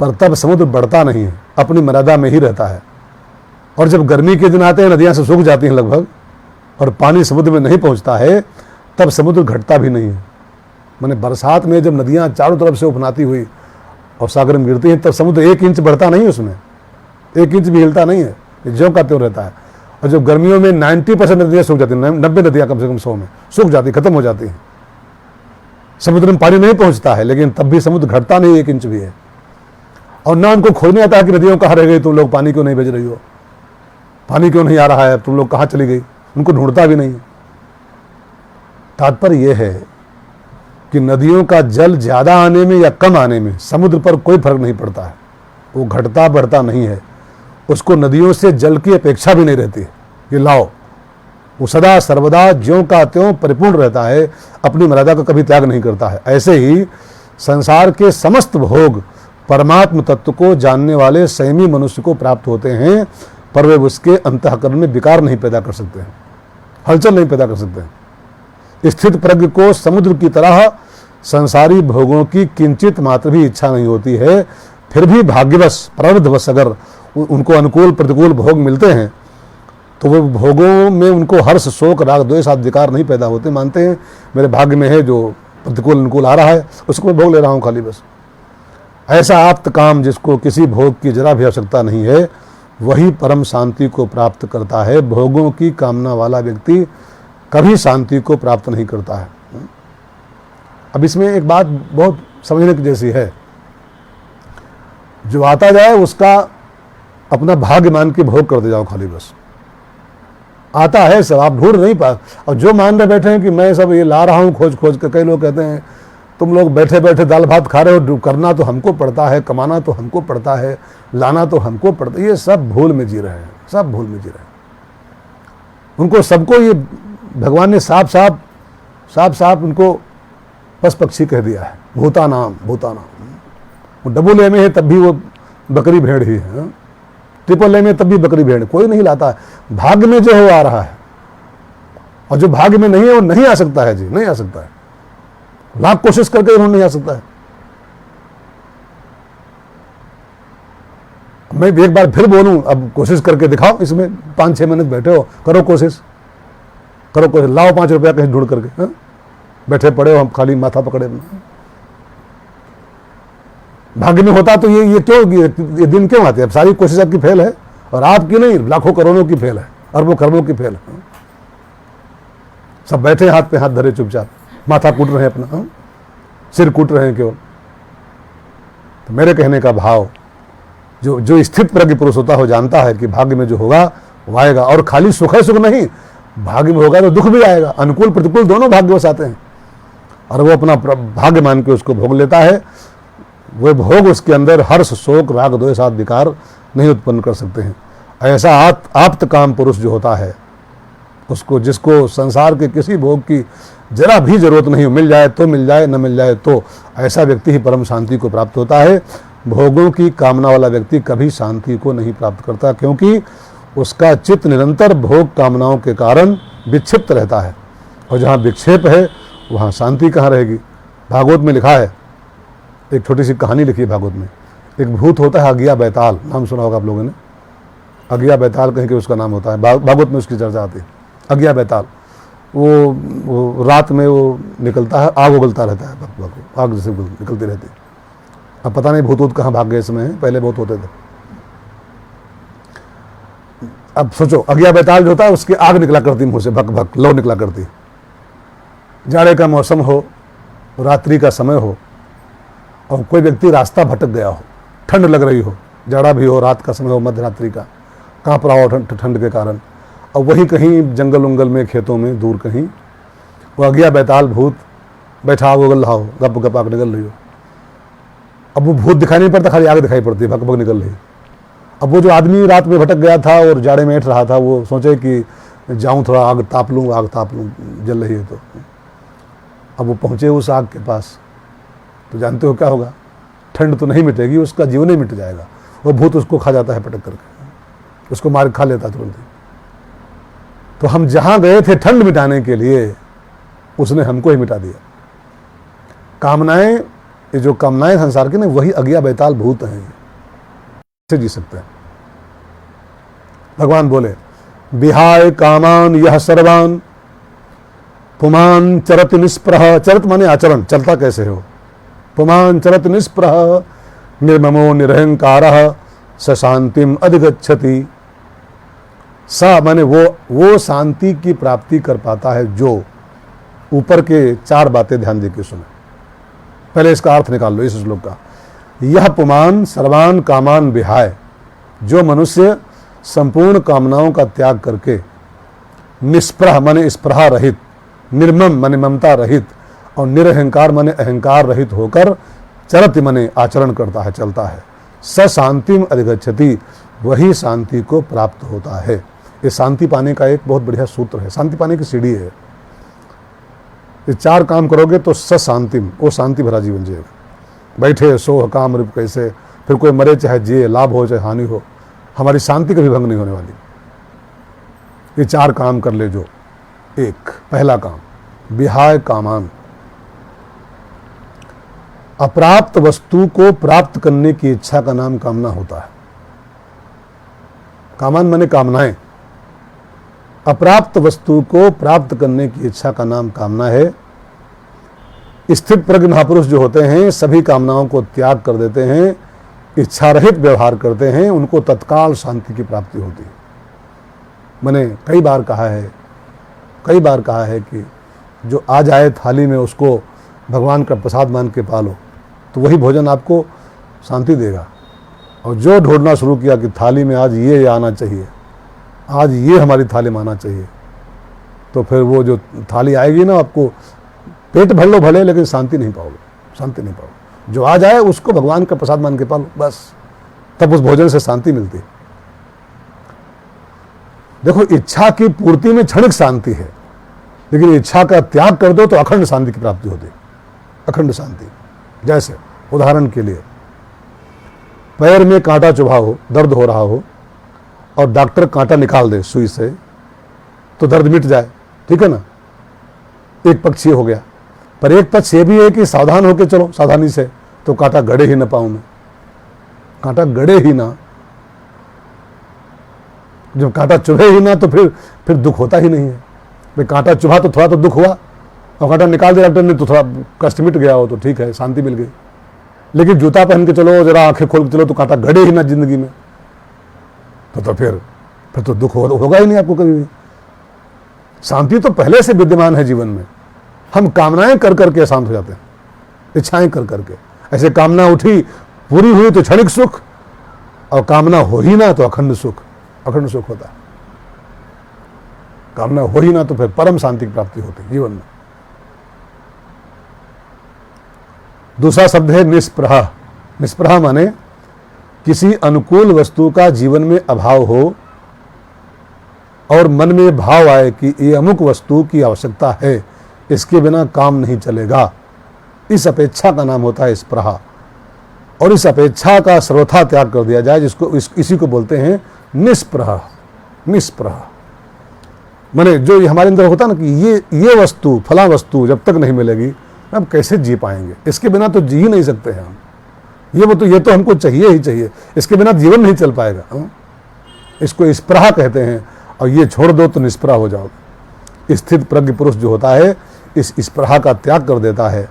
पर तब समुद्र बढ़ता नहीं है, अपनी मर्यादा में ही रहता है। और जब गर्मी के दिन आते हैं, नदियां से सूख जाती हैं लगभग, और पानी समुद्र में नहीं पहुंचता है, तब समुद्र घटता भी नहीं है। माने बरसात में जब नदियां चारों तरफ से उफनाती हुई और सागर में गिरती हैं, तब समुद्र 1 इंच बढ़ता नहीं, उसमें 1 इंच भी हिलता नहीं है, ज्यों का त्यों रहता है। और जब गर्मियों में 90% नदियां सूख जाती हैं, 90 नदियां कम से कम 100 में सूख जाती, खत्म हो जाती हैं, समुद्र में पानी नहीं पहुंचता है, लेकिन तब भी समुद्र घटता नहीं 1 इंच भी है। और ना उनको खोजने आता है कि नदियों कहाँ रह गई, तुम लोग पानी क्यों नहीं भेज रही हो, पानी क्यों नहीं आ रहा है, तुम लोग कहाँ चली गई, उनको ढूंढता भी नहीं। तात्पर्य यह है कि नदियों का जल ज्यादा आने में या कम आने में समुद्र पर कोई फर्क नहीं पड़ता है, वो घटता बढ़ता नहीं है, उसको नदियों से जल की अपेक्षा भी नहीं रहती कि लाओ, वो सदा सर्वदा ज्यों का त्यों परिपूर्ण रहता है, अपनी मर्यादा का कभी त्याग नहीं करता है। ऐसे ही संसार के समस्त भोग परमात्म तत्व को जानने वाले संयमी मनुष्य को प्राप्त होते हैं, पर वे उसके अंतःकरण में विकार नहीं पैदा कर सकते हैं, हलचल नहीं पैदा कर सकते हैं। स्थित प्रज्ञ को समुद्र की तरह संसारी भोगों की किंचित मात्र भी इच्छा नहीं होती है, फिर भी भाग्यवश प्रारब्धवश अगर उनको अनुकूल प्रतिकूल भोग मिलते हैं तो वो भोगों में उनको हर्ष शोक राग द्वेष आदि विकार नहीं पैदा होते। मानते हैं मेरे भाग्य में है जो प्रतिकूल अनुकूल आ रहा है, उसको मैं भोग ले रहा हूँ खाली बस। ऐसा आप्त काम जिसको किसी भोग की जरा भी आवश्यकता नहीं है, वही परम शांति को प्राप्त करता है। भोगों की कामना वाला व्यक्ति कभी शांति को प्राप्त नहीं करता है। अब इसमें एक बात बहुत समझने की जैसी है, जो आता जाए उसका अपना भाग्य मान के भोग करते जाओ खाली बस। आता है सब, आप ढूंढ नहीं पा, और जो मान रहे बैठे हैं कि मैं सब ये ला रहा हूँ खोज खोज के, कई लोग कहते हैं तुम लोग बैठे बैठे दाल भात खा रहे हो, करना तो हमको पड़ता है, कमाना तो हमको पड़ता है, लाना तो हमको पड़ता है। ये सब भूल में जी रहे हैं, सब भूल में जी रहे हैं। उनको सबको ये भगवान ने साफ साफ उनको पस पक्षी कह दिया है, भूतानाम भूतानाम। वो डबल ए में है तब भी वो बकरी भेड़ ही है, ट्रिपल ए में तब भी बकरी भेड़, कोई नहीं लाता है। भाग्य में जो है वो आ रहा है, और जो भाग्य में नहीं है वो नहीं आ सकता है जी, नहीं आ सकता है। लाख कोशिश करके उन्होंने नहीं आ सकता है। मैं एक बार फिर बोलूं, अब कोशिश करके दिखाओ, इसमें 5-6 मिनट बैठे हो, करो कोशिश, करो कोशिश, लाओ 5 रुपया कहीं ढूंढ करके, हा? बैठे पड़े हो हम खाली माथा पकड़े। भाग्य में होता तो ये क्यों, ये दिन क्यों आते? अब सारी कोशिश आपकी फेल है, और आपकी नहीं, लाखों करोड़ों की फेल है, अरबों खरबों की फेल है। सब बैठे हाथ पे हाथ धरे चुपचाप, माथा कूट रहे हैं अपना, सिर कूट रहे हैं केवल। तो मेरे कहने का भाव, जो स्थित प्रज्ञ पुरुष होता है जानता है कि भाग्य में जो होगा वो आएगा, और खाली सुख है सुख नहीं, भाग्य में होगा तो दुख भी आएगा, अनुकूल प्रतिकूल दोनों भाग्यवश आते हैं, और वो अपना भाग्य मान के उसको भोग लेता है। वह भोग उसके अंदर हर्ष शोक राग द्वेष आदि विकार नहीं उत्पन्न कर सकते हैं। ऐसा आप्त काम पुरुष जो होता है, उसको, जिसको संसार के किसी भोग की जरा भी जरूरत नहीं, मिल जाए तो मिल जाए, न मिल जाए तो, ऐसा व्यक्ति ही परम शांति को प्राप्त होता है। भोगों की कामना वाला व्यक्ति कभी शांति को नहीं प्राप्त करता, क्योंकि उसका चित्त निरंतर भोग कामनाओं के कारण विक्षिप्त रहता है, और जहाँ विक्षेप है वहाँ शांति कहाँ रहेगी। भागवत में लिखा है, एक छोटी सी कहानी लिखी है भागवत में। एक भूत होता है अगिया बैताल, नाम सुना होगा आप लोगों ने, अगिया बैताल कहीं के उसका नाम होता है, भागवत में उसकी चर्चा आती है। अगिया बैताल वो रात में वो निकलता है, आग उगलता रहता है, आग जैसे निकलती रहती है। अब पता नहीं भूत कहाँ भाग गए इसमें, पहले बहुत होते थे। अब सोचो, अगिया बैताल जो होता है उसकी आग निकला करती मुंह से, भक भक लो निकला करती। जाड़े का मौसम हो, रात्रि का समय हो, और कोई व्यक्ति रास्ता भटक गया हो, ठंड लग रही हो, जाड़ा भी हो, रात का समय हो, मध्य रात्रि का, कांप रहा हो ठंड के कारण, और वहीं कहीं जंगल उंगल में, खेतों में दूर कहीं वो अगिया बैताल भूत बैठा हो गल रहा हो, गप गप आग निकल रही हो। अब वो भूत दिखाई नहीं पड़ता, खाली आग दिखाई पड़ती है, भक भक निकल रही। अब वो जो आदमी रात में भटक गया था और जाड़े में बैठ रहा था, वो सोचे कि जाऊं थोड़ा आग ताप लूँ, जल रही है तो। अब वो पहुँचे उस आग के पास, तो जानते हो क्या होगा, ठंड तो नहीं मिटेगी, उसका जीवन ही मिट जाएगा। वो भूत उसको खा जाता है पटक करके, उसको मार खा लेता तुरंत ही। तो हम जहाँ गए थे ठंड मिटाने के लिए, उसने हमको ही मिटा दिया। कामनाएं, ये जो कामनाएं संसार की ना, वही अज्ञा बैताल भूत हैं, से जी सकते हैं। भगवान बोले विहाय कामान यह सर्वान पुमान चरत निष्प्रह। चरत माने आचरण, चलता कैसे हो। पुमान चरत निष्प्रह निर्ममो निरहंकारः स शांतिम अधिगच्छति। सा माने वो शांति की प्राप्ति कर पाता है जो, ऊपर के 4 बातें ध्यान देके सुने। पहले इसका अर्थ निकाल लो इस श्लोक का। यह पुमान सर्वान कामान विहाय, जो मनुष्य संपूर्ण कामनाओं का त्याग करके निष्प्रह माने स्पृहा रहित, निर्मम माने ममता रहित, और निरहंकार माने अहंकार रहित होकर चरति माने आचरण करता है, चलता है, स शांतिम अधिगच्छति, वही शांति को प्राप्त होता है। ये शांति पाने का एक बहुत बढ़िया सूत्र है, शांति पाने की सीढ़ी है। ये 4 काम करोगे तो स शांतिम, वो शांति भरा जीवन जिएगा। बैठे सोह काम रूप कैसे, फिर कोई मरे चाहे जिए, लाभ हो चाहे हानि हो, हमारी शांति कभी भंग नहीं होने वाली। ये 4 काम कर ले जो। एक, पहला काम विहाय कामान, अप्राप्त वस्तु को प्राप्त करने की इच्छा का नाम कामना होता है। कामान माने कामनाएं, अप्राप्त वस्तु को प्राप्त करने की इच्छा का नाम कामना है। स्थित प्रज्ञ महापुरुष जो होते हैं, सभी कामनाओं को त्याग कर देते हैं, इच्छा रहित व्यवहार करते हैं, उनको तत्काल शांति की प्राप्ति होती है। मैंने कई बार कहा है कि जो आ जाए थाली में, उसको भगवान का प्रसाद मान के पालो, तो वही भोजन आपको शांति देगा। और जो ढूंढना शुरू किया कि थाली में आज ये आना चाहिए, आज ये हमारी थाली में आना चाहिए, तो फिर वो जो थाली आएगी ना, आपको पेट भर लो भले, लेकिन शांति नहीं पाओगे, शांति नहीं पाओगे। जो आ जाए उसको भगवान का प्रसाद मान के पालो, बस तब उस भोजन से शांति मिलती है। देखो, इच्छा की पूर्ति में क्षणिक शांति है, लेकिन इच्छा का त्याग कर दो तो अखंड शांति की प्राप्ति होती है, अखंड शांति। जैसे उदाहरण के लिए, पैर में कांटा चुभा हो, दर्द हो रहा हो, और डॉक्टर कांटा निकाल दे सुई से, तो दर्द मिट जाए, ठीक है ना। एक पक्ष ये हो गया। पर एक पक्ष ये भी है कि सावधान होकर चलो, सावधानी से, तो कांटा गड़े ही ना पाऊं मैं, कांटा गड़े ही ना। जब कांटा चुभे ही ना तो फिर दुख होता ही नहीं है। भाई कांटा चुभा तो थोड़ा तो दुख हुआ, और कांटा निकाल दिया डॉक्टर ने तो थोड़ा कष्ट मिट गया हो, तो ठीक है, शांति मिल गई। लेकिन जूता पहन के चलो, जरा आंखें खोल के चलो, तो कांटा गड़े ही ना जिंदगी में, तो फिर तो दुख होगा ही नहीं आपको कभी भी। शांति तो पहले से विद्यमान है जीवन में। हम कामनाएं कर करके शांत हो जाते हैं, इच्छाएं कर करके। ऐसे कामना उठी, पूरी हुई तो क्षणिक सुख, और कामना हो ही ना तो अखंड सुख, अखंड सुख होता है। कामना हो ही ना तो फिर परम शांति की प्राप्ति होती है जीवन में। दूसरा शब्द है निष्प्रह। निष्प्रह माने किसी अनुकूल वस्तु का जीवन में अभाव हो और मन में भाव आए कि ये अमुक वस्तु की आवश्यकता है, इसके बिना काम नहीं चलेगा, इस अपेक्षा का नाम होता है स्प्रहा। और इस अपेक्षा का सर्वथा त्याग कर दिया जाए, जिसको इसी को बोलते हैं निष्प्रह। निष्प्रह माने जो हमारे अंदर होता ना कि ये वस्तु, फला वस्तु जब तक नहीं मिलेगी हम कैसे जी पाएंगे, इसके बिना तो जी ही नहीं सकते हैं हम, ये तो हमको चाहिए ही चाहिए, इसके बिना जीवन नहीं चल पाएगा। इसको स्प्रहा कहते हैं। और ये छोड़ दो तो निष्प्रह हो जाओगे। स्थित प्रज्ञ पुरुष जो होता है, इस स्प्रहा का त्याग कर देता है।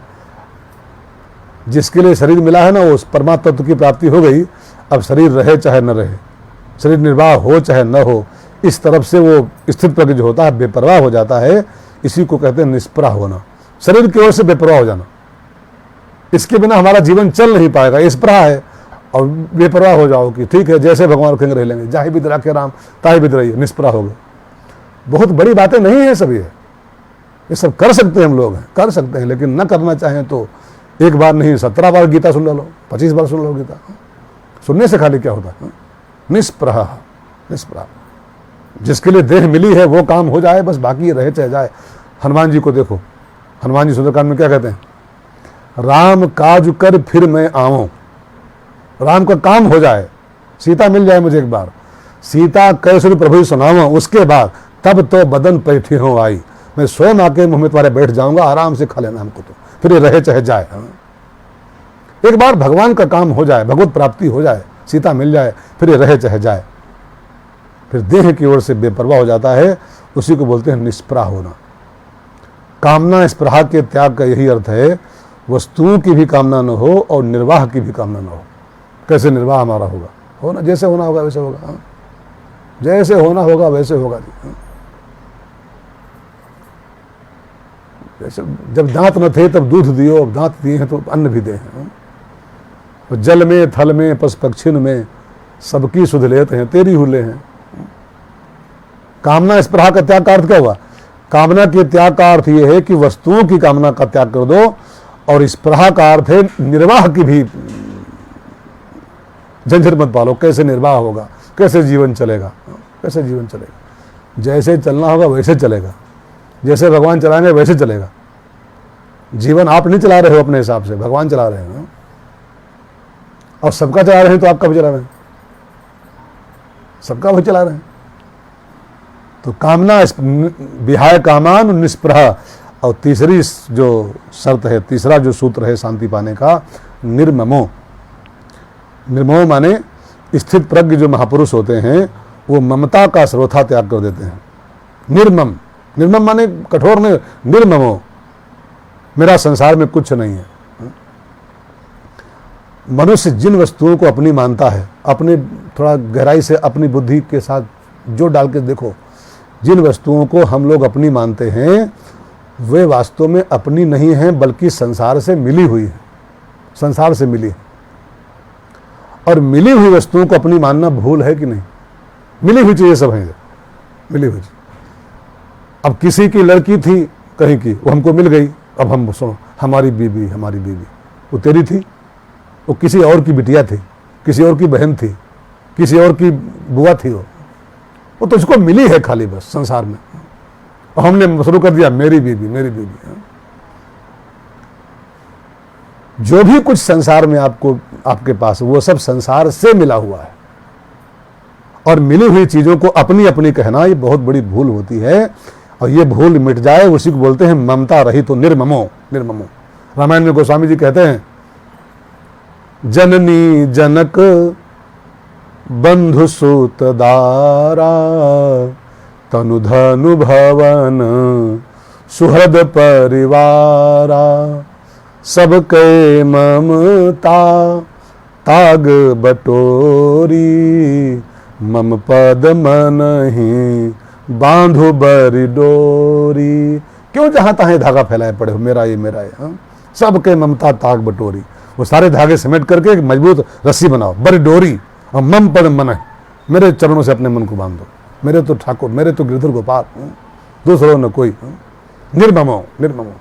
जिसके लिए शरीर मिला है ना, वो उस परमात्मा तत्व की प्राप्ति हो गई। अब शरीर रहे चाहे न रहे, शरीर निर्वाह हो चाहे न हो, इस तरफ से वो स्थित प्रज्ञ जो होता है बेपरवाह हो जाता है। इसी को कहते हैं निष्प्रह होना, शरीर की ओर से बेपरवाह हो जाना। इसके बिना हमारा जीवन चल नहीं पाएगा, स्प्रह है। और बेपरवाह हो जाओ कि ठीक है, जैसे भगवान रखेंगे रह लेंगे, जाहि बिद राखे राम ताहि बिद रहिए, निष्प्रह हो गए। बहुत बड़ी बातें नहीं है सब ये। ये सब कर सकते हैं हम लोग, कर सकते हैं, लेकिन न करना चाहें तो एक बार नहीं 17 बार गीता सुन लो, 25 बार सुन लो गीता। सुनने से खाली क्या होता है? निष्प्रह, निष्प्रह। जिसके लिए देह मिली है वो काम हो जाए बस, बाकी रहे चाहे जाए। हनुमान जी को देखो, हनुमान जी सुंदरकांड में क्या कहते हैं? राम काज कर फिर मैं आऊं। राम का काम हो जाए, सीता मिल जाए मुझे एक बार, सीता कैसे प्रभु सुनावा, उसके बाद तब तो बदन पैठी हो आई, मैं स्वयं आके मुंह में तुम्हारे बैठ जाऊंगा, आराम से खा लेना हमको, तो फिर ये रहे चाहे जाए। एक बार भगवान का काम हो जाए, भगवत प्राप्ति हो जाए, सीता मिल जाए, फिर ये रहे चाहे जाए। फिर देह की ओर से बेपरवाह हो जाता है, उसी को बोलते हैं निष्प्रह होना। कामना स्पृहा के त्याग का यही अर्थ है, वस्तुओं की भी कामना न हो और निर्वाह की भी कामना न हो। कैसे निर्वाह हमारा होगा? हो ना, जैसे होना होगा वैसे होगा। हाँ, जैसे होना होगा वैसे होगा। जैसे जब दांत न थे तब दूध दियो, अब दांत दिए हैं तो अन्न भी दे हैं। तो जल में, थल में, पशु पक्षिन में सबकी सुध लेते हैं, तेरी हुले हैं। कामना स्पृहा का त्याग का अर्थ क्या हुआ? कामना के त्याग का अर्थ यह है कि वस्तुओं की कामना का त्याग कर दो, और स्पृहा का अर्थ है निर्वाह की भी झंझट मत पालो। कैसे निर्वाह होगा, कैसे जीवन चलेगा, कैसे जीवन चलेगा? जैसे चलना होगा वैसे चलेगा, जैसे भगवान चलाएंगे वैसे चलेगा। जीवन आप नहीं चला रहे हो अपने हिसाब से, भगवान चला रहे हैं। और सबका चला रहे हैं तो आप कब चला रहे हैं? सबका वही चला रहे हैं। तो कामना विहाय कामान निष्प्रह। और तीसरी जो शर्त है, तीसरा जो सूत्र है शांति पाने का, निर्ममो। निर्ममो माने स्थित प्रज्ञ जो महापुरुष होते हैं वो ममता का सर्वथा त्याग कर देते हैं। निर्मम, निर्मम माने कठोर नहीं, निर्ममो, मेरा संसार में कुछ नहीं है। मनुष्य जिन वस्तुओं को अपनी मानता है, अपने थोड़ा गहराई से अपनी बुद्धि के साथ जो डाल के देखो, जिन वस्तुओं को हम लोग अपनी मानते हैं वे वास्तव में अपनी नहीं हैं, बल्कि संसार से मिली हुई है, संसार से मिली है। और मिली हुई वस्तुओं को अपनी मानना भूल है कि नहीं? मिली हुई चीजें सब हैं, मिली हुई। अब किसी की लड़की थी कहीं की, वो हमको मिल गई, अब हम सुनो हमारी बीवी, हमारी बीवी, वो तेरी थी, वो किसी और की बिटिया थी, किसी और की बहन थी, किसी और की बुआ थी, वो तुझको मिली है खाली बस संसार में। और हमने शुरू कर दिया मेरी बीवी, मेरी बीवी। जो भी कुछ संसार में आपको, आपके पास, वो सब संसार से मिला हुआ है। और मिली हुई चीजों को अपनी अपनी कहना ये बहुत बड़ी भूल होती है। और ये भूल मिट जाए उसी को बोलते हैं ममता रहित तो निर्ममो, निर्ममो। रामायण में गोस्वामी जी कहते हैं, जननी जनक बंधु सूत दारा, तनु धनु भवन सुहृद परिवारा, सबके ममता ताग बटोरी, मम पद मनहि बांधो बरी डोरी। क्यों जहां तहां धागा फैलाए पड़े हो, मेरा ये मेरा ये। हाँ, सबके ममता ताग बटोरी, वो सारे धागे समेट करके एक मजबूत रस्सी बनाओ, बड़ी डोरी, और मम पद मन, मेरे चरणों से अपने मन को बांध दो। मेरे तो ठाकुर, मेरे तो गिरधर गोपाल, दूसरों न कोई। निर्ममो, निर्ममो।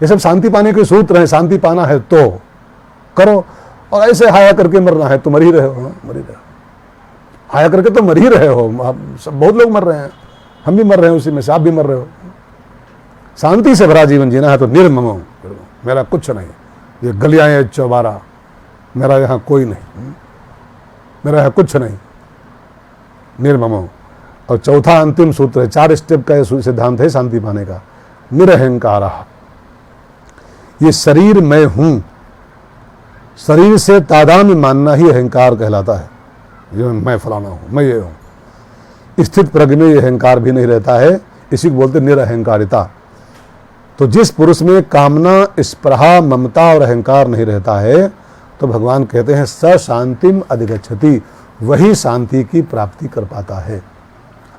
ये सब शांति पाने के सूत्र हैं। शांति पाना है तो करो, और ऐसे हाया करके मरना है तो मर ही रहे हो, मर ही रहे हो। हाया करके तो मर ही रहे हो, सब बहुत लोग मर रहे हैं, हम भी मर रहे हैं उसी में से, आप भी मर रहे हो। शांति से भरा जीवन जीना है तो निर्ममो, मेरा कुछ नहीं, ये गलियां हैं चौबारा, मेरा यहाँ कोई नहीं, मेरा यहाँ कुछ नहीं, निर्ममो। और चौथा अंतिम सूत्र है, 4 स्टेप का ये सिद्धांत है शांति पाने का, निरहंकार। ये शरीर मैं हूं, शरीर से तादात्म्य मानना ही अहंकार कहलाता है। ये मैं फलाना हूं, मैं ये हूं। स्थित प्रज्ञ में ये अहंकार भी नहीं रहता है, इसी को बोलते निरअहंकारिता। तो जिस पुरुष में कामना, स्पृहा, ममता और अहंकार नहीं रहता है, तो भगवान कहते हैं स शांतिम अधिगच्छति, वही शांति की प्राप्ति कर पाता है।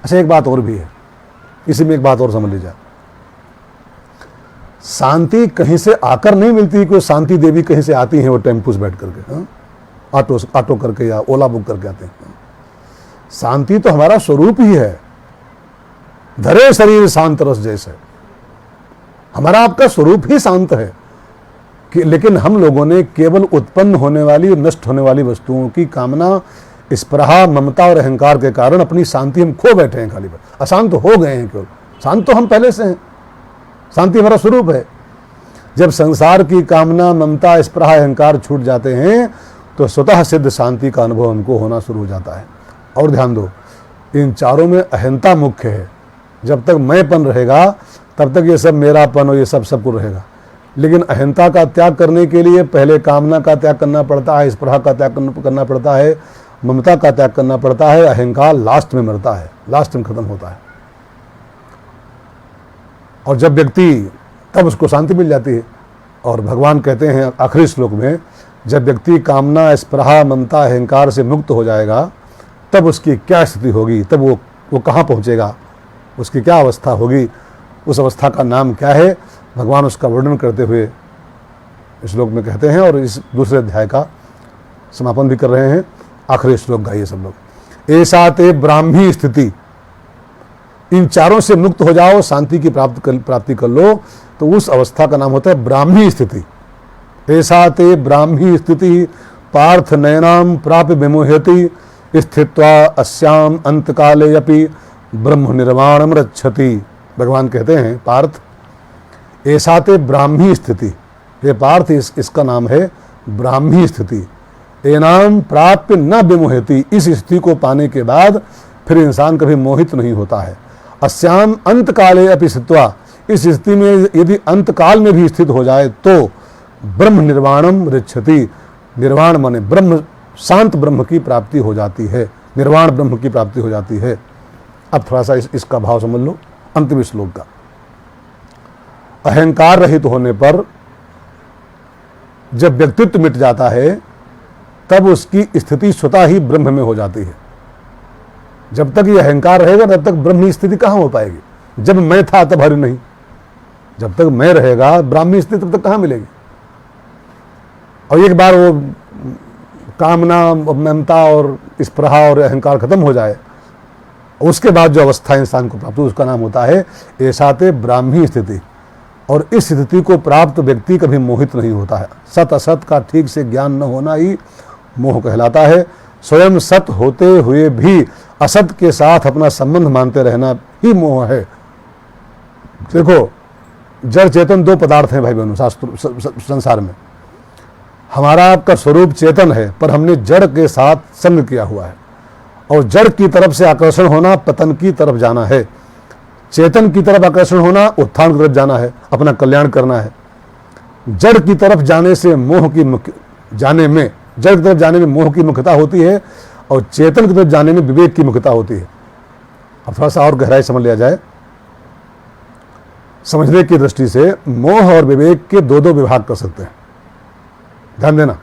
अच्छा, एक बात और भी है, इसी में एक बात और समझ लीजिए। शांति कहीं से आकर नहीं मिलती, कोई शांति देवी कहीं से आती हैं वो टेम्पू से बैठ करके, हाँ? ऑटो करके या ओला बुक करके आते हैं। शांति तो हमारा स्वरूप ही है, धरे शरीर शांत रस जैसे, हमारा आपका स्वरूप ही शांत है कि, लेकिन हम लोगों ने केवल उत्पन्न होने वाली और नष्ट होने वाली वस्तुओं की कामना, स्पृहा, ममता और अहंकार के कारण अपनी शांति हम खो बैठे हैं, खाली अशांत हो गए हैं। केवल शांत तो हम पहले से हैं, शांति हमारा स्वरूप है। जब संसार की कामना, ममता, स्पृहा, अहंकार छूट जाते हैं तो स्वतः सिद्ध शांति का अनुभव हमको होना शुरू हो जाता है। और ध्यान दो, इन चारों में अहंता मुख्य है। जब तक मैंपन रहेगा तब तक ये सब मेरापन और ये सब सबको रहेगा। लेकिन अहंता का त्याग करने के लिए पहले कामना का त्याग करना पड़ता है, स्पृहा का त्याग करना पड़ता है, ममता का त्याग करना पड़ता है। अहंकार लास्ट में मरता है, लास्ट में खत्म होता है। और जब व्यक्ति, तब उसको शांति मिल जाती है। और भगवान कहते हैं आखिरी श्लोक में, जब व्यक्ति कामना, स्पृहा, ममता, अहंकार से मुक्त हो जाएगा तब उसकी क्या स्थिति होगी, तब वो कहाँ पहुँचेगा, उसकी क्या अवस्था होगी, उस अवस्था का नाम क्या है, भगवान उसका वर्णन करते हुए इस श्लोक में कहते हैं। और इस दूसरे अध्याय का समापन भी कर रहे हैं। आखिरी श्लोक गाइए सब लोग। ऐसा ते ब्राह्मी स्थिति, इन चारों से मुक्त हो जाओ, शांति की प्राप्ति कर लो, तो उस अवस्था का नाम होता है ब्राह्मी स्थिति। ऐसा ते ब्राह्मी स्थिति पार्थ नयनाम प्राप्य विमोहति स्थित्वा अस्याम अंतकाले अपि ब्रह्म निर्वाणम रक्षति। भगवान कहते हैं पार्थ, ऐसा ते ब्राह्मी स्थिति, ये पार्थ इसका नाम है ब्राह्मी स्थिति। एनाम प्राप्य न विमोहति, इस स्थिति को पाने के बाद फिर इंसान कभी मोहित नहीं होता है। अस्याम अंतकाले अपि स्थित्वा, इस स्थिति में यदि अंतकाल में भी स्थित हो जाए तो ब्रह्म निर्वाणम रक्षति, निर्वाण माने ब्रह्म, शांत ब्रह्म की प्राप्ति हो जाती है, निर्वाण ब्रह्म की प्राप्ति हो जाती है। अब थोड़ा सा इसका भाव समझ लो अंतिम श्लोक का। अहंकार रहित होने पर जब व्यक्तित्व मिट जाता है तब उसकी स्थिति स्वतः ही ब्रह्म में हो जाती है। जब तक ये अहंकार रहेगा तब तक ब्रह्मी स्थिति कहाँ हो पाएगी। जब मैं था तब हरि नहीं, जब तक मैं रहेगा ब्राह्मी स्थिति तब तक कहाँ मिलेगी। और एक बार वो कामना, ममता और स्पृहा और अहंकार खत्म हो जाए, उसके बाद जो अवस्था इंसान को प्राप्त हो उसका नाम होता है ऐसा ते ब्राह्मी स्थिति। और इस स्थिति को प्राप्त व्यक्ति कभी मोहित नहीं होता है। सत असत का ठीक से ज्ञान न होना ही मोह कहलाता है। स्वयं सत होते हुए भी असत के साथ अपना संबंध मानते रहना ही मोह है। देखो, जड़ चेतन दो पदार्थ हैं भाई बहनों शास्त्र संसार में। हमारा आपका स्वरूप चेतन है, पर हमने जड़ के साथ संग किया हुआ है। और जड़ की तरफ से आकर्षण होना पतन की तरफ जाना है, चेतन की तरफ आकर्षण होना उत्थान की तरफ जाना है, अपना कल्याण करना है। जड़ की तरफ जाने से मोह की जाने में, जड़ की तरफ जाने में मोह की मुख्यता होती है और चेतन की तरफ जाने में विवेक की मुख्यता होती है। अब थोड़ा सा और गहराई समझ लिया जाए। समझने की दृष्टि से मोह और विवेक के दो विभाग कर सकते हैं। ध्यान देना,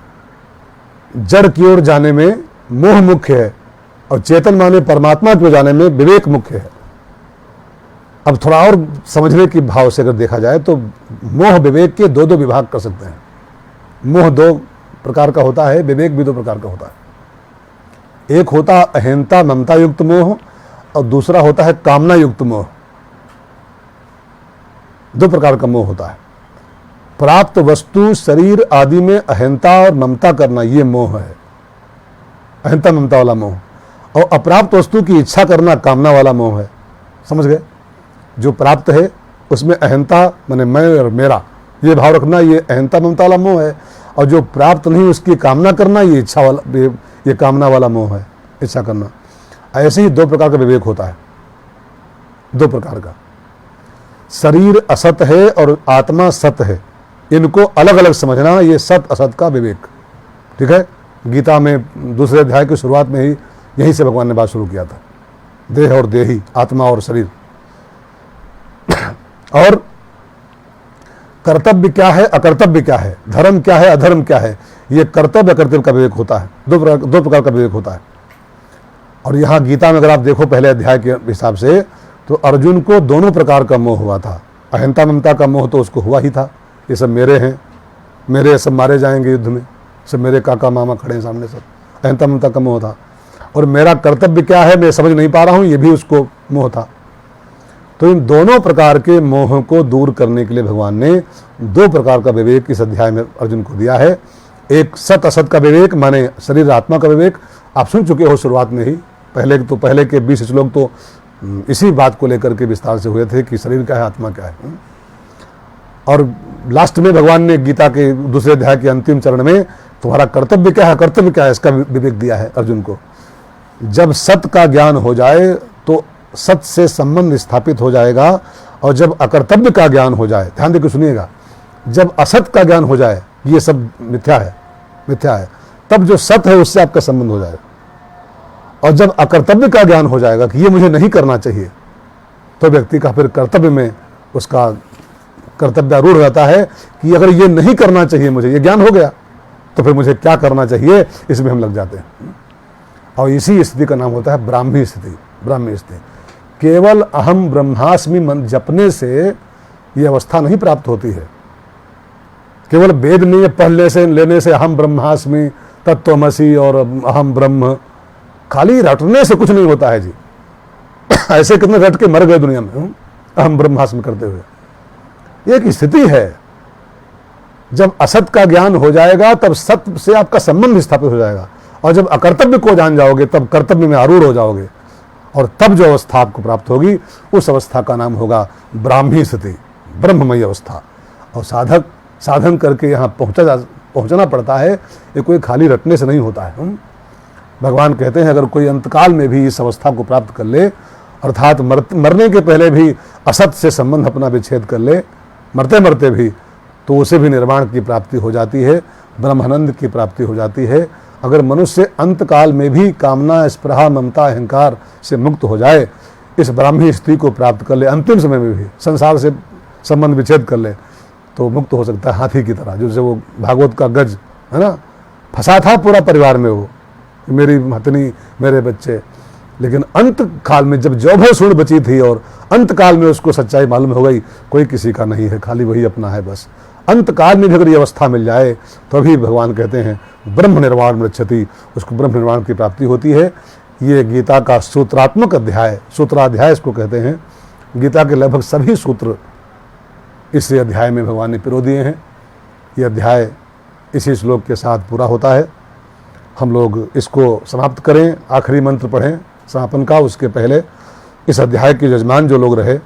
जड़ की ओर जाने में मोह मुख्य है और चेतन माने परमात्मा की ओर जाने में विवेक मुख्य है। अब थोड़ा और समझने की भाव से अगर देखा जाए तो मोह विवेक के दो विभाग कर सकते हैं। मोह दो प्रकार का होता है, विवेक भी दो प्रकार का होता है। एक होता है अहंता ममता युक्त मोह और दूसरा होता है कामना युक्त मोह। दो प्रकार का मोह होता है। प्राप्त वस्तु शरीर आदि में अहंता और ममता करना, ये मोह है, अहंता ममता वाला मोह। और अप्राप्त वस्तु की इच्छा करना कामना वाला मोह है। समझ गए? जो प्राप्त है उसमें अहंता माने मैं और मेरा ये भाव रखना, ये अहंता ममता वाला मोह है। और जो प्राप्त नहीं उसकी कामना करना, ये इच्छा वाला, ये कामना वाला मोह है, इच्छा करना। ऐसे ही दो प्रकार का विवेक होता है, दो प्रकार का। शरीर असत है और आत्मा सत है, इनको अलग अलग समझना, ये सत असत का विवेक। ठीक है, गीता में दूसरे अध्याय की शुरुआत में ही यहीं से भगवान ने बात शुरू किया था, देह और देही, आत्मा और शरीर। और कर्तव्य क्या है, अकर्तव्य क्या है, धर्म क्या है, अधर्म क्या है, ये कर्तव्य अकर्तव्य का विवेक होता है। दो प्रकार का विवेक होता है। और यहाँ गीता में अगर आप देखो पहले अध्याय के हिसाब से तो अर्जुन को दोनों प्रकार का मोह हुआ था। अहंता ममता का मोह तो उसको हुआ ही था, ये सब मेरे हैं, मेरे सब मारे जाएंगे युद्ध में, सब मेरे काका मामा खड़े हैं सामने, सब अहंता ममता का मोह था। और मेरा कर्तव्य क्या है मैं समझ नहीं पा रहा हूँ, ये भी उसको मोह था। तो इन दोनों प्रकार के मोह को दूर करने के लिए भगवान ने 2 प्रकार का विवेक इस अध्याय में अर्जुन को दिया है। एक सत असत का विवेक, माने शरीर आत्मा का विवेक। आप सुन चुके हो शुरुआत में ही, पहले के 20 श्लोक तो इसी बात को लेकर के विस्तार से हुए थे कि शरीर क्या है, आत्मा क्या है। और लास्ट में भगवान ने गीता के दूसरे अध्याय के अंतिम चरण में तुम्हारा कर्तव्य क्या है, कर्तव्य क्या है, इसका विवेक दिया है अर्जुन को। जब सत का ज्ञान हो जाए तो सत से संबंध स्थापित हो जाएगा, और जब अकर्तव्य का ज्ञान हो जाए, ध्यान देकर सुनिएगा, जब असत का ज्ञान हो जाए, ये सब मिथ्या है, तब जो सत है उससे आपका संबंध हो जाएगा। और जब अकर्तव्य का ज्ञान हो जाएगा कि ये मुझे नहीं करना चाहिए, तो व्यक्ति का फिर कर्तव्य में उसका कर्तव्यारूढ़ रहता है कि अगर ये नहीं करना चाहिए मुझे, ये ज्ञान हो गया, तो फिर मुझे क्या करना चाहिए, इसमें हम लग जाते हैं। और इसी स्थिति का नाम होता है ब्राह्मी स्थिति। ब्राह्मी स्थिति केवल अहम ब्रह्मास्मि मंत्र जपने से ये अवस्था नहीं प्राप्त होती है। केवल वेद में पढ़ने से लेने से अहम ब्रह्मास्मि, तत्त्वमसि और अहम ब्रह्म, खाली रटने से कुछ नहीं होता है जी। ऐसे कितने रट के मर गए दुनिया में अहम ब्रह्मास्मि करते हुए। एक स्थिति है, जब असत का ज्ञान हो जाएगा तब सत्य से आपका संबंध स्थापित हो जाएगा, और जब अकर्तव्य को जान जाओगे तब कर्तव्य में आरूढ़ हो जाओगे, और तब जो अवस्था आपको प्राप्त होगी उस अवस्था का नाम होगा ब्राह्मी स्थिति, ब्रह्ममयी अवस्था। और साधक साधन करके यहाँ पहुँचना पड़ता है, ये कोई खाली रटने से नहीं होता है। भगवान कहते हैं अगर कोई अंतकाल में भी इस अवस्था को प्राप्त कर ले, अर्थात मरने के पहले भी असत से संबंध अपना विच्छेद कर ले, मरते मरते भी, तो उसे भी निर्वाण की प्राप्ति हो जाती है, ब्रह्मानंद की प्राप्ति हो जाती है। अगर मनुष्य अंतकाल में भी कामना, स्पृहा, ममता, अहंकार से मुक्त हो जाए, इस ब्राह्मी स्थिति को प्राप्त कर ले, अंतिम समय में भी संसार से संबंध विच्छेद कर ले, तो मुक्त हो सकता है हाथी की तरह। जैसे वो भागवत का गज है ना, फंसा था पूरा परिवार में, वो मेरी हथनी, मेरे बच्चे, लेकिन अंत काल में जब जो भर सूढ़ बची थी और अंत काल में उसको सच्चाई मालूम हो गई, कोई किसी का नहीं है, खाली वही अपना है बस। अंत काल में भी अगर ये अवस्था मिल जाए तो अभी भगवान कहते हैं ब्रह्म निर्वाण मृच्छति, उसको ब्रह्म निर्वाण की प्राप्ति होती है। ये गीता का सूत्रात्मक अध्याय, सूत्राध्याय इसको कहते हैं। गीता के लगभग सभी सूत्र इस अध्याय में भगवान ने पिरो दिए हैं। ये अध्याय इसी श्लोक के साथ पूरा होता है। हम लोग इसको समाप्त करें, आखिरी मंत्र पढ़ें समापन का। उसके पहले इस अध्याय के यजमान जो लोग रहे,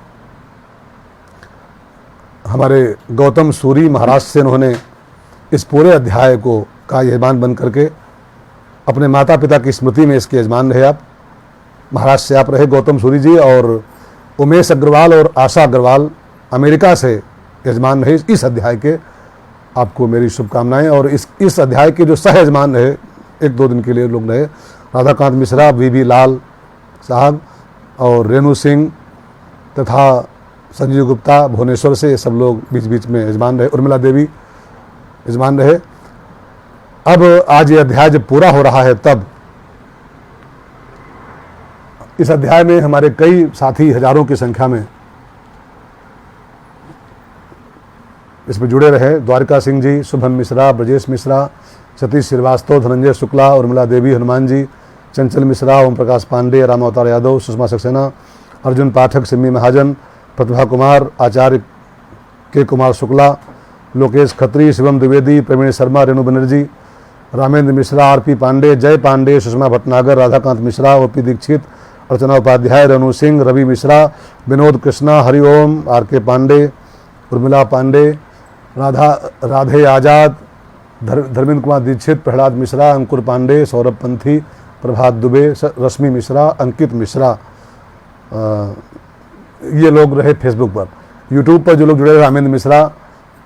हमारे गौतम सूरी महाराष्ट्र से, उन्होंने इस पूरे अध्याय को का यजमान बन करके अपने माता पिता की स्मृति में इसके यजमान रहे। आप महाराष्ट्र से आप रहे गौतम सूरी जी, और उमेश अग्रवाल और आशा अग्रवाल अमेरिका से यजमान रहे इस अध्याय के। आपको मेरी शुभकामनाएं। और इस अध्याय के जो सह यजमान रहे, 1-2 दिन के लिए लोग रहे, राधाकांत मिश्रा, वी लाल साहब और रेणु सिंह तथा संजीव गुप्ता भुवनेश्वर से, ये सब लोग बीच बीच में यजमान रहे। उर्मिला देवी यजमान रहे। अब आज ये अध्याय जब पूरा हो रहा है, तब इस अध्याय में हमारे कई साथी हजारों की संख्या में इसमें जुड़े रहे। द्वारिका सिंह जी, शुभम मिश्रा, ब्रजेश मिश्रा, सतीश श्रीवास्तव, धनंजय शुक्ला, उर्मिला देवी, हनुमान जी, चंचल मिश्रा, ओम प्रकाश पांडे, राम अवतार यादव, सुषमा सक्सेना, अर्जुन पाठक, सिम्मी महाजन, प्रतिभा कुमार, आचार्य के कुमार शुक्ला, लोकेश खत्री, शिवम द्विवेदी, प्रवीण शर्मा, रेणु बनर्जी, रामेंद्र मिश्रा, आरपी पांडे, जय पांडे, सुषमा भटनागर, राधाकांत मिश्रा, ओपी दीक्षित, अर्चना उपाध्याय, रेणु सिंह, रवि मिश्रा, विनोद कृष्णा, हरिओम, आर.के. पांडे, उर्मिला पांडे, राधे आजाद, धर्मेंद्र कुमार दीक्षित, प्रहलाद मिश्रा, अंकुर पांडे, सौरभ पंथी, प्रभात दुबे, रश्मि मिश्रा, अंकित मिश्रा, ये लोग रहे फेसबुक पर। यूट्यूब पर जो लोग जुड़े रहे, रामेंद्र मिश्रा,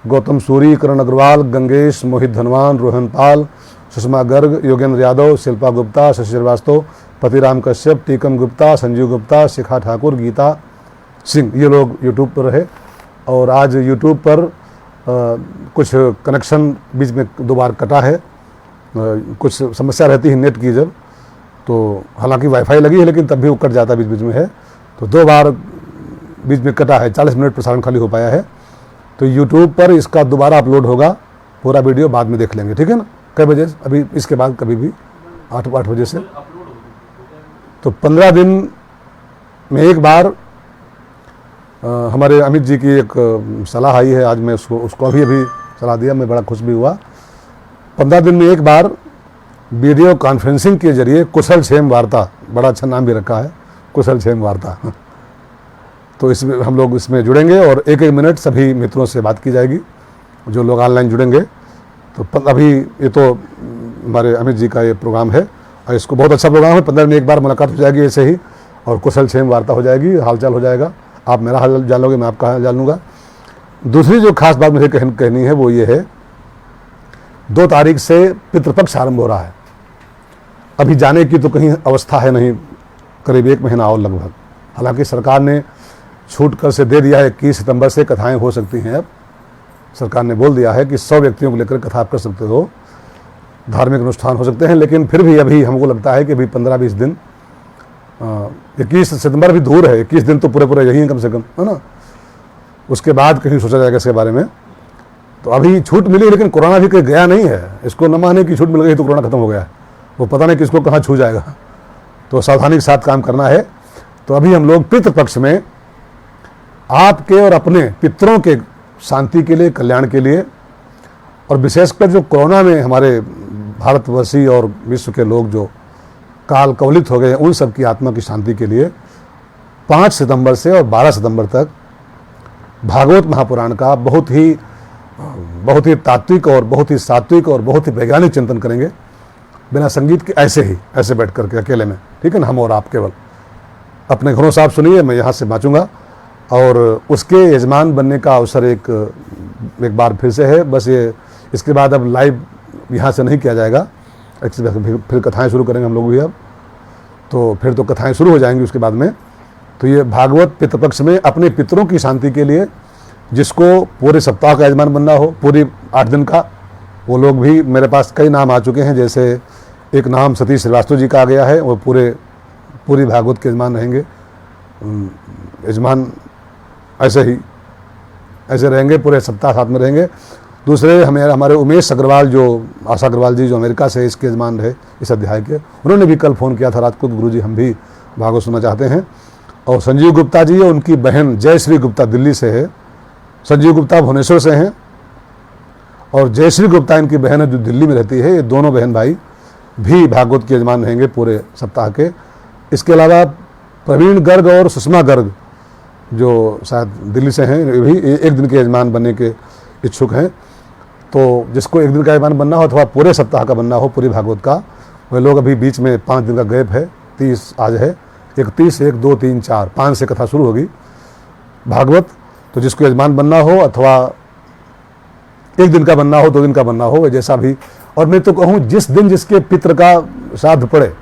गौतम सूरी, करण अग्रवाल, गंगेश, मोहित धनवान, रोहन पाल, सुषमा गर्ग, योगेंद्र यादव, शिल्पा गुप्ता, शशि श्रीवास्तव, पतिराम कश्यप, टीकम गुप्ता, संजीव गुप्ता, शिखा ठाकुर, गीता सिंह, ये लोग यूट्यूब पर रहे। और आज यूट्यूब पर कुछ कनेक्शन बीच में 2 बार कटा है, कुछ समस्या रहती है नेट की जब, तो हालांकि वाईफाई लगी है लेकिन तब भी वो कट जाता बीच बीच में है, तो 2 बार बीच में कटा है। 40 मिनट प्रसारण खाली हो पाया है। तो यूट्यूब पर इसका दोबारा अपलोड होगा, पूरा वीडियो बाद में देख लेंगे, ठीक है ना। कई बजे? अभी इसके बाद कभी भी 8 बजे से। तो 15 दिन में एक बार हमारे अमित जी की एक सलाह आई है, आज मैं उसको अभी सलाह दिया, मैं बड़ा खुश भी हुआ। 15 दिन में एक बार वीडियो कॉन्फ्रेंसिंग के जरिए कुशल क्षेम वार्ता, बड़ा अच्छा नाम भी रखा है, कुशल क्षेम वार्ता। तो इसमें हम लोग इसमें जुड़ेंगे और एक एक मिनट सभी मित्रों से बात की जाएगी जो लोग ऑनलाइन जुड़ेंगे। तो अभी ये तो हमारे अमित जी का ये प्रोग्राम है और इसको बहुत अच्छा प्रोग्राम है। 15 दिन में एक बार मुलाकात हो जाएगी ऐसे ही, और कुशल क्षेम वार्ता हो जाएगी, हालचाल हो जाएगा। आप मेरा हाल जान लोगे, मैं आपका हाल जान लूँगा। दूसरी जो खास बात मुझे कहनी है वो ये है, 2 तारीख से पितृपक्ष आरंभ हो रहा है। अभी जाने की तो कहीं अवस्था है नहीं, करीब 1 महीना और लगभग। हालांकि सरकार ने छूट कर से दे दिया है, 21 सितंबर से कथाएं हो सकती हैं। अब सरकार ने बोल दिया है कि 100 व्यक्तियों को लेकर कथा आप कर सकते हो, धार्मिक अनुष्ठान हो सकते हैं। लेकिन फिर भी अभी हमको लगता है कि अभी 15-20 दिन, 21 सितंबर भी दूर है, 21 दिन तो पूरे यही हैं कम से कम, है ना। उसके बाद कहीं सोचा जाएगा इसके बारे में। तो अभी छूट मिली, लेकिन कोरोना भी कहीं गया नहीं है। इसको न माने कि छूट मिल गई तो कोरोना खत्म हो गया है, वो पता नहीं किसको कहाँ छू जाएगा। तो सावधानी के साथ काम करना है। तो अभी हम लोग पितृपक्ष में आपके और अपने पितरों के शांति के लिए, कल्याण के लिए, और विशेषकर जो कोरोना में हमारे भारतवर्षी और विश्व के लोग जो काल कवलित हो गए हैं, उन सब की आत्मा की शांति के लिए 5 सितंबर से और 12 सितंबर तक भागवत महापुराण का बहुत ही तात्विक और बहुत ही सात्विक और बहुत ही वैज्ञानिक चिंतन करेंगे, बिना संगीत के, ऐसे बैठ करके अकेले में, ठीक है ना। हम और आप केवल अपने घरों से आप सुनिए, मैं यहाँ से बाँचूंगा। और उसके यजमान बनने का अवसर एक बार फिर से है। बस ये इसके बाद अब लाइव यहाँ से नहीं किया जाएगा, फिर कथाएं शुरू करेंगे हम लोग भी अब। तो फिर तो कथाएं शुरू हो जाएंगी उसके बाद में। तो ये भागवत पितृपक्ष में अपने पितरों की शांति के लिए, जिसको पूरे सप्ताह का यजमान बनना हो, पूरी 8 दिन का, वो लोग भी, मेरे पास कई नाम आ चुके हैं। जैसे एक नाम सतीश श्रीवास्तव जी का आ गया है, वो पूरी भागवत के यजमान रहेंगे। यजमान ऐसे रहेंगे, पूरे सप्ताह साथ में रहेंगे। दूसरे हमारे उमेश अग्रवाल, जो आशा अग्रवाल जी, जो अमेरिका से इसके यजमान रहे इस अध्याय के, उन्होंने भी कल फ़ोन किया था रात को, गुरुजी हम भी भागवत सुनना चाहते हैं। और संजीव गुप्ता जी, उनकी बहन जयश्री गुप्ता दिल्ली से है, संजीव गुप्ता भुवनेश्वर से हैं, और जयश्री गुप्ता इनकी बहन है जो दिल्ली में रहती है। ये दोनों बहन भाई भी भागवत के यजमान रहेंगे पूरे सप्ताह के। इसके अलावा प्रवीण गर्ग और सुषमा गर्ग, जो शायद दिल्ली से हैं, ये भी 1 दिन के यजमान बनने के इच्छुक हैं। तो जिसको 1 दिन का यजमान बनना हो अथवा पूरे सप्ताह का बनना हो, पूरी भागवत का, वे लोग अभी बीच में 5 दिन का गैप है। 30 आज है, 31, 1, 2, 3, 4, 5 से कथा शुरू होगी भागवत। तो जिसको यजमान बनना हो अथवा 1 दिन का बनना हो, 2 दिन का बनना हो, जैसा भी। और मैं तो कहूँ जिस दिन जिसके पितृ का श्राद्ध पड़े,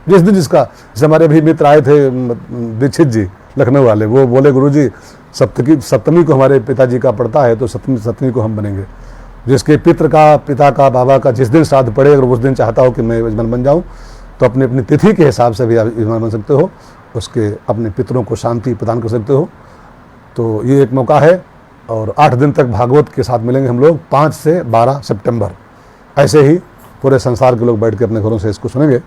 जिस दिन जिसका, जैसे हमारे भी मित्र आए थे दीक्षित जी लखनऊ वाले, वो बोले गुरुजी सप्तमी को हमारे पिताजी का पड़ता है, तो सप्तमी को हम बनेंगे। जिसके पिता का बाबा का जिस दिन श्राद्ध पड़े, अगर उस दिन चाहता हो कि मैं यजमान बन जाऊँ, तो अपनी अपनी तिथि के हिसाब से भी आप यजमान बन सकते हो, उसके अपने पितरों को शांति प्रदान कर सकते हो। तो ये एक मौका है। और 8 दिन तक भागवत के साथ मिलेंगे हम लोग, 5 से 12 सितंबर। ऐसे ही पूरे संसार के लोग बैठ के अपने घरों से इसको सुनेंगे।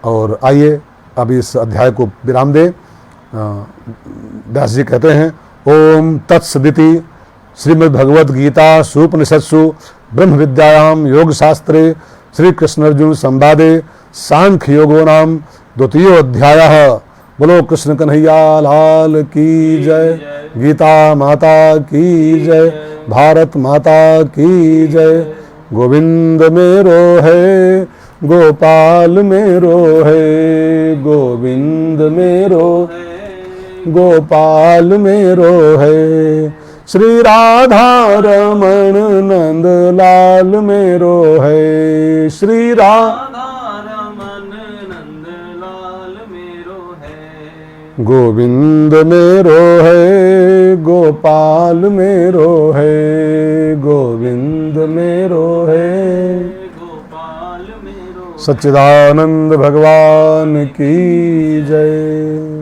और आइए अब इस अध्याय को विराम दें। व्यास जी कहते हैं, ओम तत्सदिति श्रीमद्भगवद गीता सूपनिषत्सु ब्रह्म विद्यायाम योग शास्त्रे श्री कृष्ण अर्जुन संवादे सांख्य योगो नाम 2वां अध्याय। बोलो कृष्ण कन्हैया लाल की जय, गीता माता की जय, भारत माता की जय। गोविंद मेरो है, गोपाल मेरो है, गोविंद मेरो है, गोपाल मेरो है। श्री राधा रमण नंद लाल मेरो है, श्री राधा रमण नंद लाल मेरो है। गोविंद मेरो है, गोपाल मेरो है, गोविंद मेरो है, गोपाल मेरो। सच्चिदानंद भगवान की जय।